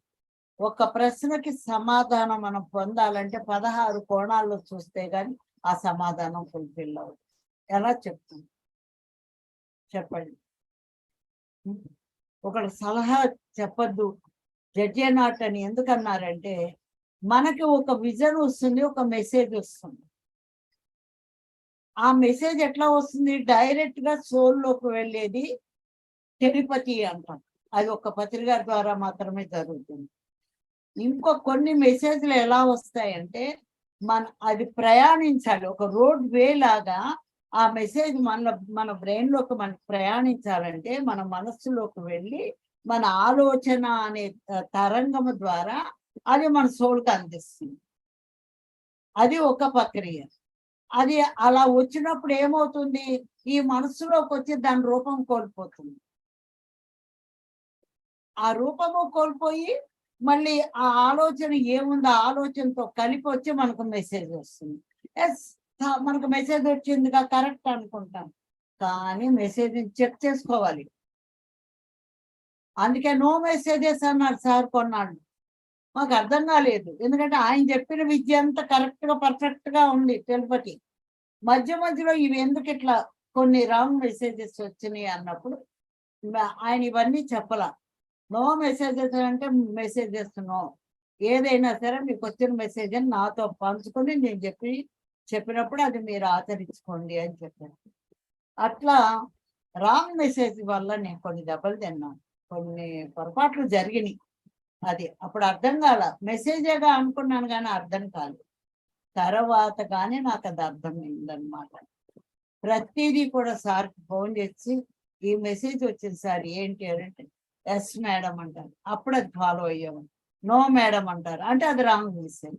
ఒక ప్రశ్నకి సమాధానం మనం పొందాలంటే 16 కోణాల్లో చూస్తే గాని ఆ సమాధానం ఫుల్ఫిల్ అవుతుంది. ఎలా చెప్తుంది చెప్పండి? ఒకళ్ళు సలహా చెప్పద్దు, జడ్జి నాట్ అని ఎందుకన్నారంటే మనకి ఒక విజన్ వస్తుంది, ఒక మెసేజ్ వస్తుంది. ఆ మెసేజ్ ఎట్లా వస్తుంది? డైరెక్ట్ గా సోల్లోకి వెళ్ళేది టెలిపతి అంటాం. అది ఒక పత్రిక ద్వారా మాత్రమే జరుగుతుంది. ఇంకో కొన్ని మెసేజ్లు ఎలా వస్తాయంటే అది ప్రయాణించాలి, ఒక రోడ్ వే లాగా ఆ మెసేజ్ మన బ్రెయిన్ లోకి మనకు ప్రయాణించాలంటే మన మనస్సులోకి వెళ్ళి మన ఆలోచన అనే తరంగము ద్వారా అది మన సోల్కి అందిస్తుంది. అది ఒక ప్రక్రియ. అది అలా వచ్చినప్పుడు ఏమవుతుంది? ఈ మనస్సులోకి వచ్చి దాని రూపం కోల్పోతుంది. ఆ రూపము కోల్పోయి మళ్ళీ ఆ ఆలోచన ఏముందో ఆలోచనతో కలిపి వచ్చి మనకు మెసేజ్ వస్తుంది. ఎస్, మనకు మెసేజ్ వచ్చిందిగా కరెక్ట్ అనుకుంటాం, కానీ మెసేజ్ చెక్ చేసుకోవాలి. అందుకే నో మెసేజెస్ అన్నారు సార్ కొన్నాళ్ళు. మాకు అర్థం కాలేదు, ఎందుకంటే ఆయన చెప్పిన విద్య అంతా కరెక్ట్ గా పర్ఫెక్ట్ గా ఉంది తిరుపతి. మధ్య మధ్యలో ఇవి ఎందుకు ఇట్లా కొన్ని రాంగ్ మెసేజెస్ వచ్చినాయి అన్నప్పుడు ఆయన ఇవన్నీ చెప్పలా. నో మెసేజెస్ అంటే మెసేజెస్ నో, ఏదైనా సరే మీకు వచ్చిన మెసేజ్ అని నాతో పంచుకొని నేను చెప్పినప్పుడు అది మీరు ఆచరించుకోండి అని చెప్పాను. అట్లా రాంగ్ మెసేజ్ వల్ల నేను కొన్ని దెబ్బలు తిన్నాను, కొన్ని పొరపాట్లు జరిగినాయి. అది అప్పుడు అర్థం కాల, మెసేజేగా అనుకున్నాను కానీ అర్థం కాలేదు. తర్వాత కానీ నాకు అది అర్థమైందనమాట. ప్రతిదీ కూడా సార్కి ఫోన్ చేసి ఈ మెసేజ్ వచ్చింది సార్ ఏంటి అంటే ఎస్ మేడం అంటారు, అప్పుడు అది ఫాలో అయ్యాము. నో మేడం అంటారు అంటే అది రాంగ్ మెసేజ్.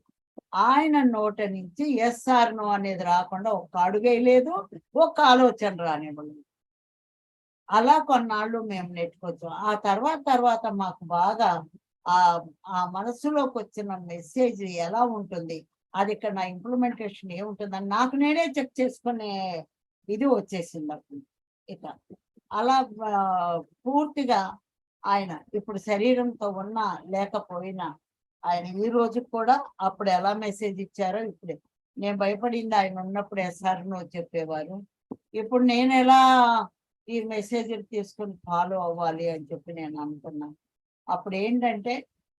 ఆయన నోట నుంచి ఎస్ ఆర్ నో అనేది రాకుండా ఒక్క అడుగేయలేదు, ఒక్క ఆలోచన రానివ్వలేదు. అలా కొన్నాళ్ళు మేము నెట్టుకోవచ్చు. ఆ తర్వాత మాకు బాగా ఆ మనసులోకి వచ్చిన మెసేజ్ ఎలా ఉంటుంది, అది ఇక్కడ నా ఇంప్లిమెంటేషన్ ఏముంటుందని నాకు నేనే చెక్ చేసుకునే ఇది వచ్చేసింది అప్పుడు. ఇక అలా పూర్తిగా ఆయన ఇప్పుడు శరీరంతో ఉన్నా లేకపోయినా ఆయన ఈ రోజు కూడా అప్పుడు ఎలా మెసేజ్ ఇచ్చారో ఇప్పుడే. నేను భయపడింది ఆయన ఉన్నప్పుడు ఎస్ఆర్ నో చెప్పేవారు, ఇప్పుడు నేను ఎలా ఈ మెసేజ్ తీసుకుని ఫాలో అవ్వాలి అని చెప్పి నేను అనుకున్నాను. అప్పుడు ఏంటంటే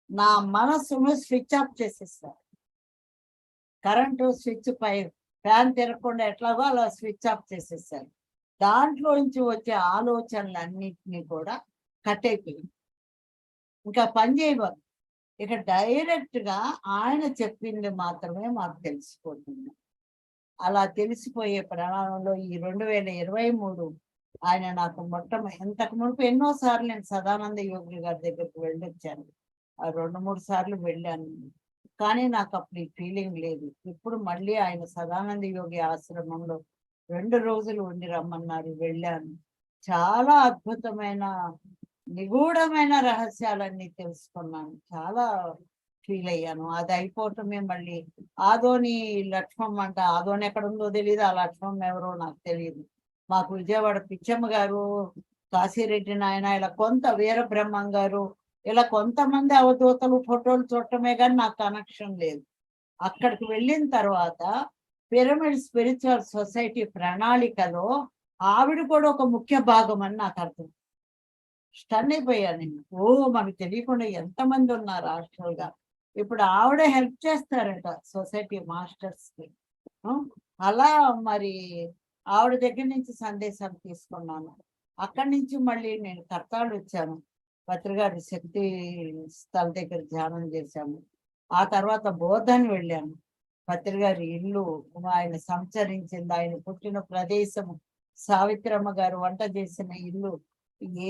నా మనస్సును స్విచ్ ఆఫ్ చేసేస్తారు. కరెంటు స్విచ్ పై ఫ్యాన్ తిరగకుండా ఎట్లాగో అలా స్విచ్ ఆఫ్ చేసేసారు. దాంట్లో నుంచి వచ్చే ఆలోచనలన్నిటినీ కూడా కట్ అయిపోయింది. ఇంకా పని చేయబోదు. ఇక డైరెక్ట్‌గా ఆయన చెప్పింది మాత్రమే మాకు తెలిసిపోతుంది. అలా తెలిసిపోయే ప్రయాణంలో ఈ 2023 ఆయన నాకు ఇంతకు మునుపు ఎన్నో సార్లు నేను సదానంద యోగి గారి దగ్గరికి వెళ్ళొచ్చాను. 2, 3 సార్లు వెళ్ళాను. కానీ నాకు అప్పుడు ఈ ఫీలింగ్ లేదు. ఇప్పుడు మళ్ళీ ఆయన సదానంద యోగి ఆశ్రమంలో 2 రోజులు ఉండి రమ్మన్నారు. వెళ్ళాను. చాలా అద్భుతమైన నిగూఢమైన రహస్యాలన్నీ తెలుసుకున్నాను. చాలా ఫీల్ అయ్యాను. అది అయిపోవటమే మళ్ళీ ఆదోని లక్ష్మమ్మ అంట. ఆదోని ఎక్కడుందో తెలీదు. ఆ లక్ష్మమ్మ ఎవరో నాకు తెలీదు. మాకు విజయవాడ పిచ్చమ్మ గారు, కాశీరెడ్డి నాయన, ఇలా కొంత వీరబ్రహ్మం గారు, ఇలా కొంతమంది అవధూతలు ఫోటోలు చూడటమే కానీ నాకు కనెక్షన్ లేదు. అక్కడికి వెళ్ళిన తర్వాత పిరమిడ్ స్పిరిచువల్ సొసైటీ ప్రణాళికలో ఆవిడ కూడా ఒక ముఖ్య భాగం అని నాకు అర్థం. స్టన్ అయిపోయాను నేను. మనకు తెలియకుండా ఎంతమంది ఉన్నారు హాస్టల్గా. ఇప్పుడు ఆవిడే హెల్ప్ చేస్తారట సొసైటీ మాస్టర్స్ కి. అలా మరి ఆవిడ దగ్గర నుంచి సందేశాలు తీసుకున్నాను. అక్కడి నుంచి మళ్ళీ నేను కర్తాడు వచ్చాను. పత్రిగారి శక్తి స్థల దగ్గర ధ్యానం చేశాము. ఆ తర్వాత బోధన్ వెళ్ళాను. పత్రిగారి ఇల్లు, ఆయన సంచరించింది, ఆయన పుట్టిన ప్రదేశము, సావిత్రమ్మ గారు వంట చేసిన ఇల్లు,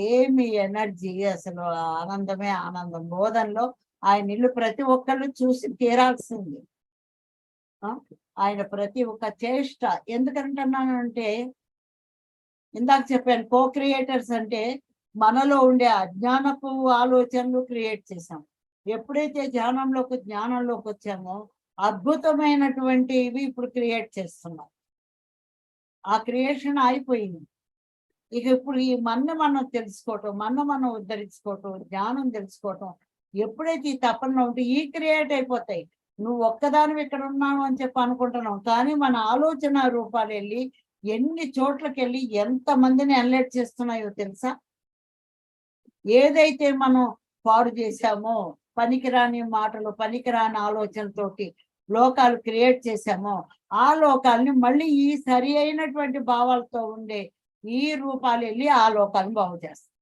ఏమి ఎనర్జీ, అసలు ఆనందమే ఆనందం. బోధనలో ఆయన ఇల్లు ప్రతి ఒక్కళ్ళు చూసి తీరాల్సింది. ఆయన ప్రతి ఒక్క చేష్ట ఎందుకంటున్నానంటే, ఇందాక చెప్పాను కో క్రియేటర్స్ అంటే మనలో ఉండే అజ్ఞానపు ఆలోచనలు క్రియేట్ చేశాం. ఎప్పుడైతే జ్ఞానంలోకి వచ్చామో అద్భుతమైనటువంటివి ఇప్పుడు క్రియేట్ చేస్తున్నాం. ఆ క్రియేషన్ అయిపోయింది. ఇక ఇప్పుడు ఈ మనం తెలుసుకోవటం, మనం ఉద్ధరించుకోవటం, జ్ఞానం తెలుసుకోవటం, ఎప్పుడైతే ఈ తపనలో ఉంటే ఈ క్రియేట్ అయిపోతాయి. నువ్వు ఒక్కదానివి ఇక్కడ ఉన్నావు అని చెప్పి అనుకుంటున్నావు, కానీ మన ఆలోచన రూపాలు వెళ్ళి ఎన్ని చోట్లకి వెళ్ళి ఎంతమందిని ఎన్లైట్ చేస్తున్నాయో తెలుసా? ఏదైతే మనం పాడు చేశామో, పనికిరాని మాటలు, పనికిరాని ఆలోచనలతోటి లోకాలు క్రియేట్ చేశామో, ఆ లోకాలని మళ్ళీ ఈ సరి అయినటువంటి భావాలతో ఉండే ఈ రూపాలు వెళ్ళి ఆ లోకాలను బాగు చేస్తాయి.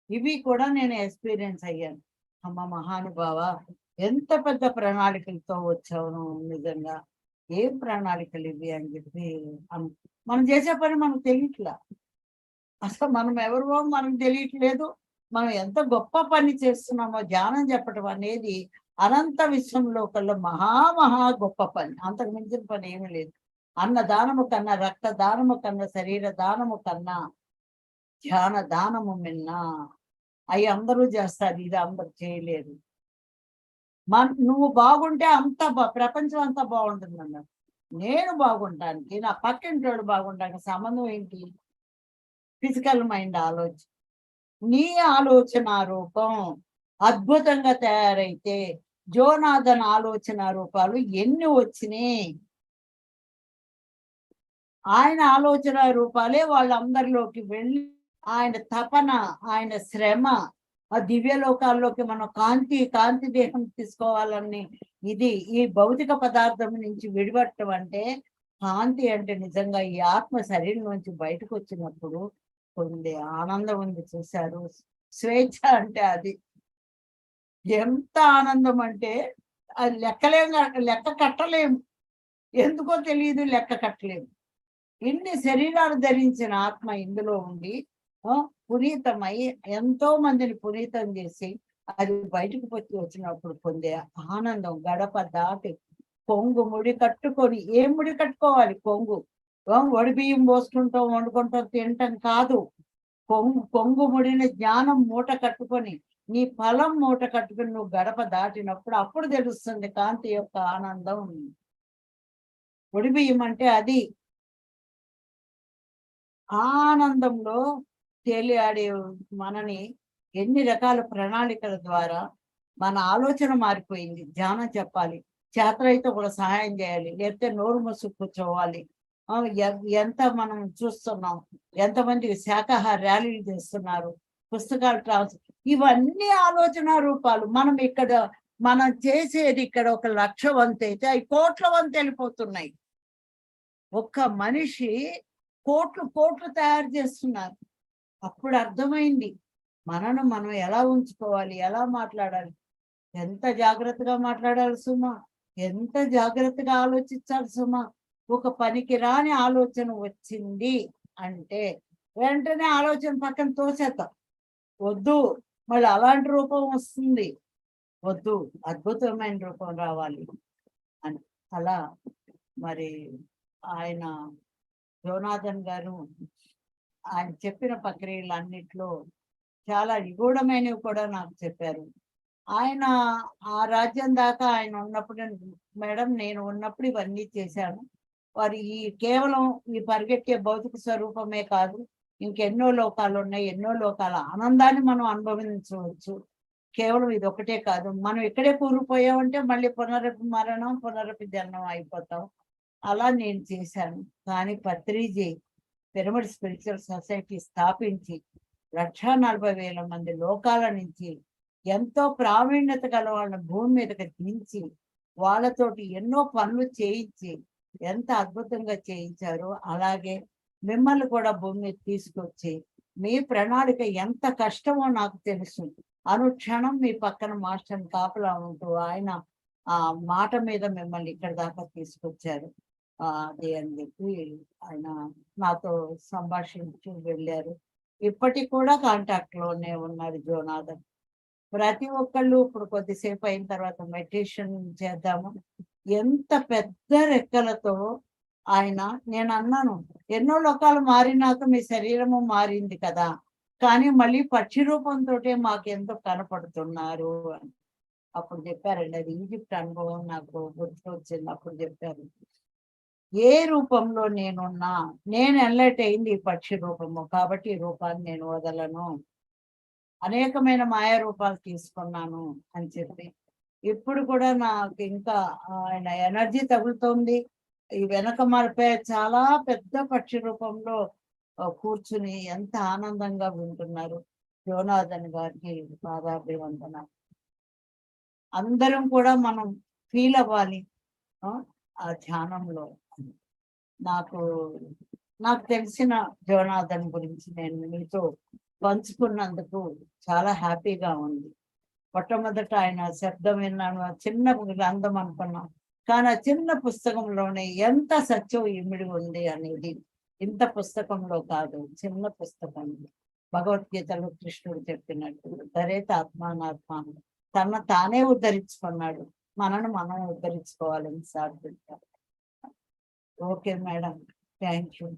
ఇవి కూడా నేను ఎక్స్పీరియన్స్ అయ్యాను. అమ్మ మహానుభావ, ఎంత పెద్ద ప్రణాళికలతో వచ్చావు నిజంగా. ఏం ప్రణాళికలు ఇవి అని చెప్పి మనం చేసే పని మనకు తెలియట్లా. అసలు మనం ఎవరో మనకు తెలియట్లేదు. మనం ఎంత గొప్ప పని చేస్తున్నామో. ధ్యానం చెప్పడం అనేది అనంత విశ్వంలో కల్లా మహా గొప్ప పని. అంతకు మించిన పని ఏమీ లేదు. అన్న దానము కన్నా, రక్త దానము కన్నా, శరీర దానము కన్నా ధ్యాన దానము మిన్నా. అవి అందరూ చేస్తారు, ఇది అందరూ చేయలేరు. నువ్వు బాగుంటే ప్రపంచం అంతా బాగుంటుంది అన్నారు. నేను బాగుంటానికి, నా పక్కింటోడు బాగుంటానికి సంబంధం ఏంటి? ఫిజికల్ మైండ్ ఆలోచన. నీ ఆలోచన రూపం అద్భుతంగా తయారైతే జోనాథన్ ఆలోచన రూపాలు ఎన్ని వచ్చినాయి? ఆయన ఆలోచన రూపాలే వాళ్ళందరిలోకి వెళ్ళి ఆయన తపన, ఆయన శ్రమ, ఆ దివ్య లోకాల్లోకి మనం కాంతి దేహం తీసుకోవాలని ఇది ఈ భౌతిక పదార్థం నుంచి విడిపడటం అంటే, కాంతి అంటే నిజంగా ఈ ఆత్మ శరీరం నుంచి బయటకు వచ్చినప్పుడు పొందే ఆనందం ఉంది చూశారు. స్వేచ్ఛ అంటే అది ఎంత ఆనందం అంటే అది లెక్క కట్టలేము. ఎందుకో తెలియదు, లెక్క కట్టలేము. ఇన్ని శరీరాలు ధరించిన ఆత్మ ఇందులో ఉండి పునీతమై ఎంతో మందిని పునీతం చేసి అది బయటకు వచ్చినప్పుడు పొందే ఆనందం. గడప దాటి కొంగు ముడి కట్టుకొని, ఏం ముడి కట్టుకోవాలి? కొంగు. వడి బియ్యం పోసుకుంటాం, వండుకుంటాం, తినటం కాదు. కొంగు ముడిన జ్ఞానం మూట కట్టుకొని, నీ ఫలం మూట కట్టుకుని నువ్వు గడప దాటినప్పుడు అప్పుడు తెలుస్తుంది కాంతి యొక్క ఆనందం. వడి బియ్యం అంటే అది. ఆనందంలో తేలియాడే మనని ఎన్ని రకాల ప్రణాళికల ద్వారా మన ఆలోచన మారిపోయింది. ధ్యానం చెప్పాలి, చేతనైతే కూడా సహాయం చేయాలి, లేకపోతే నోరు మూసుకు కూర్చోవాలి. ఎంత మనం చూస్తున్నాం, ఎంతమంది శాఖాహార ర్యాలీలు చేస్తున్నారు, పుస్తకాలు ఇవన్నీ ఆలోచన రూపాలు. మనం చేసేది ఇక్కడ ఒక 1,00,000 వంతు అయితే అవి కోట్ల వంతు వెళ్ళిపోతున్నాయి. ఒక్క మనిషి కోట్లు కోట్లు తయారు చేస్తున్నారు. అప్పుడు అర్థమైంది మనను మనం ఎలా ఉంచుకోవాలి, ఎలా మాట్లాడాలి. ఎంత జాగ్రత్తగా మాట్లాడాలి సుమా, ఎంత జాగ్రత్తగా ఆలోచించాలి సుమా. ఒక పనికిరాని ఆలోచన వచ్చింది అంటే వెంటనే ఆలోచన పక్కన తోసేద్దాం. వద్దు, మళ్ళీ అలాంటి రూపం వస్తుంది, వద్దు, అద్భుతమైన రూపం రావాలి అని. అలా మరి ఆయన జోనాథన్ గారు ఆయన చెప్పిన ప్రక్రియలన్నిట్లో చాలా నిగూఢమైనవి కూడా నాకు చెప్పారు. ఆయన ఆ రాజ్యం దాకా ఆయన ఉన్నప్పుడు, మేడం నేను ఉన్నప్పుడు ఇవన్నీ చేశాను. వారు కేవలం ఈ పరిగెట్టే భౌతిక స్వరూపమే కాదు, ఇంకెన్నో లోకాలు ఉన్నాయి, ఎన్నో లోకాల ఆనందాన్ని మనం అనుభవించవచ్చు. కేవలం ఇది ఒకటే కాదు, మనం ఇక్కడే కూలిపోయామంటే మళ్ళీ పునరపి మరణం, పునరపి జన్మం అయిపోతాం. అలా నేను చేశాను. కానీ పత్రిజీ పిరమిడ్ స్పిరిచువల్ సొసైటీ స్థాపించి 1,40,000 మంది లోకాల నుంచి ఎంతో ప్రావీణ్యత గల వాళ్ళని భూమి మీదకి దించి వాళ్ళతోటి ఎన్నో పనులు చేయించి ఎంత అద్భుతంగా చేయించారో, అలాగే మిమ్మల్ని కూడా భూమి మీద తీసుకొచ్చి మీ ప్రణాళిక ఎంత కష్టమో నాకు తెలుసు. అనుక్షణం మీ పక్కన మాస్టర్ని కాపలా ఉంటూ ఆయన ఆ మాట మీద మిమ్మల్ని ఇక్కడ దాకా తీసుకొచ్చారు. అది అని చెప్పి ఆయన నాతో సంభాషించి వెళ్ళారు. ఇప్పటికి కూడా కాంటాక్ట్ లోనే ఉన్నారు జోనాథన్. ప్రతి ఒక్కళ్ళు ఇప్పుడు కొద్దిసేపు అయిన తర్వాత మెడిటేషన్ చేద్దాము. ఎంత పెద్ద రెక్కలతో ఆయన, నేను అన్నాను ఎన్నో లోకాలు మారినాక మీ శరీరము మారింది కదా, కానీ మళ్ళీ పక్షి రూపంతో మాకెందుకు కనపడుతున్నారు అని. అప్పుడు చెప్పారండి, అది ఈజిప్ట్ అనుభవం నాకు గుర్తుకొచ్చింది. అప్పుడు చెప్పారు, ఏ రూపంలో నేనున్నా, నేను ఎన్లైట్ అయింది ఈ పక్షి రూపము, కాబట్టి ఈ రూపాన్ని నేను వదలను, అనేకమైన మాయా రూపాలు తీసుకున్నాను అని చెప్పి. ఇప్పుడు కూడా నాకు ఇంకా ఆయన ఎనర్జీ తగులుతోంది. ఈ వెనక మరిపే చాలా పెద్ద పక్షి రూపంలో కూర్చుని ఎంత ఆనందంగా వింటున్నారు. జోనాథన్ గారికి పాదాభివందన. అందరం కూడా మనం ఫీల్ అవ్వాలి ఆ ధ్యానంలో. నాకు తెలిసిన జోనాథన్ గురించి నేను మీతో పంచుకున్నందుకు చాలా హ్యాపీగా ఉంది. మొట్టమొదట ఆయన శబ్దం విన్నాను, చిన్న గ్రంథం అనుకున్నాం, కానీ ఆ చిన్న పుస్తకంలోనే ఎంత సత్యం ఇమిడి ఉంది అనేది ఇంత పుస్తకంలో కాదు, చిన్న పుస్తకం. భగవద్గీతలో కృష్ణుడు చెప్పినట్టు ధరేత ఆత్మానాత్మ, తన తానే ఉద్ధరించుకున్నాడు, మనను మనం ఉద్ధరించుకోవాలని sir. Okay madam, thank you.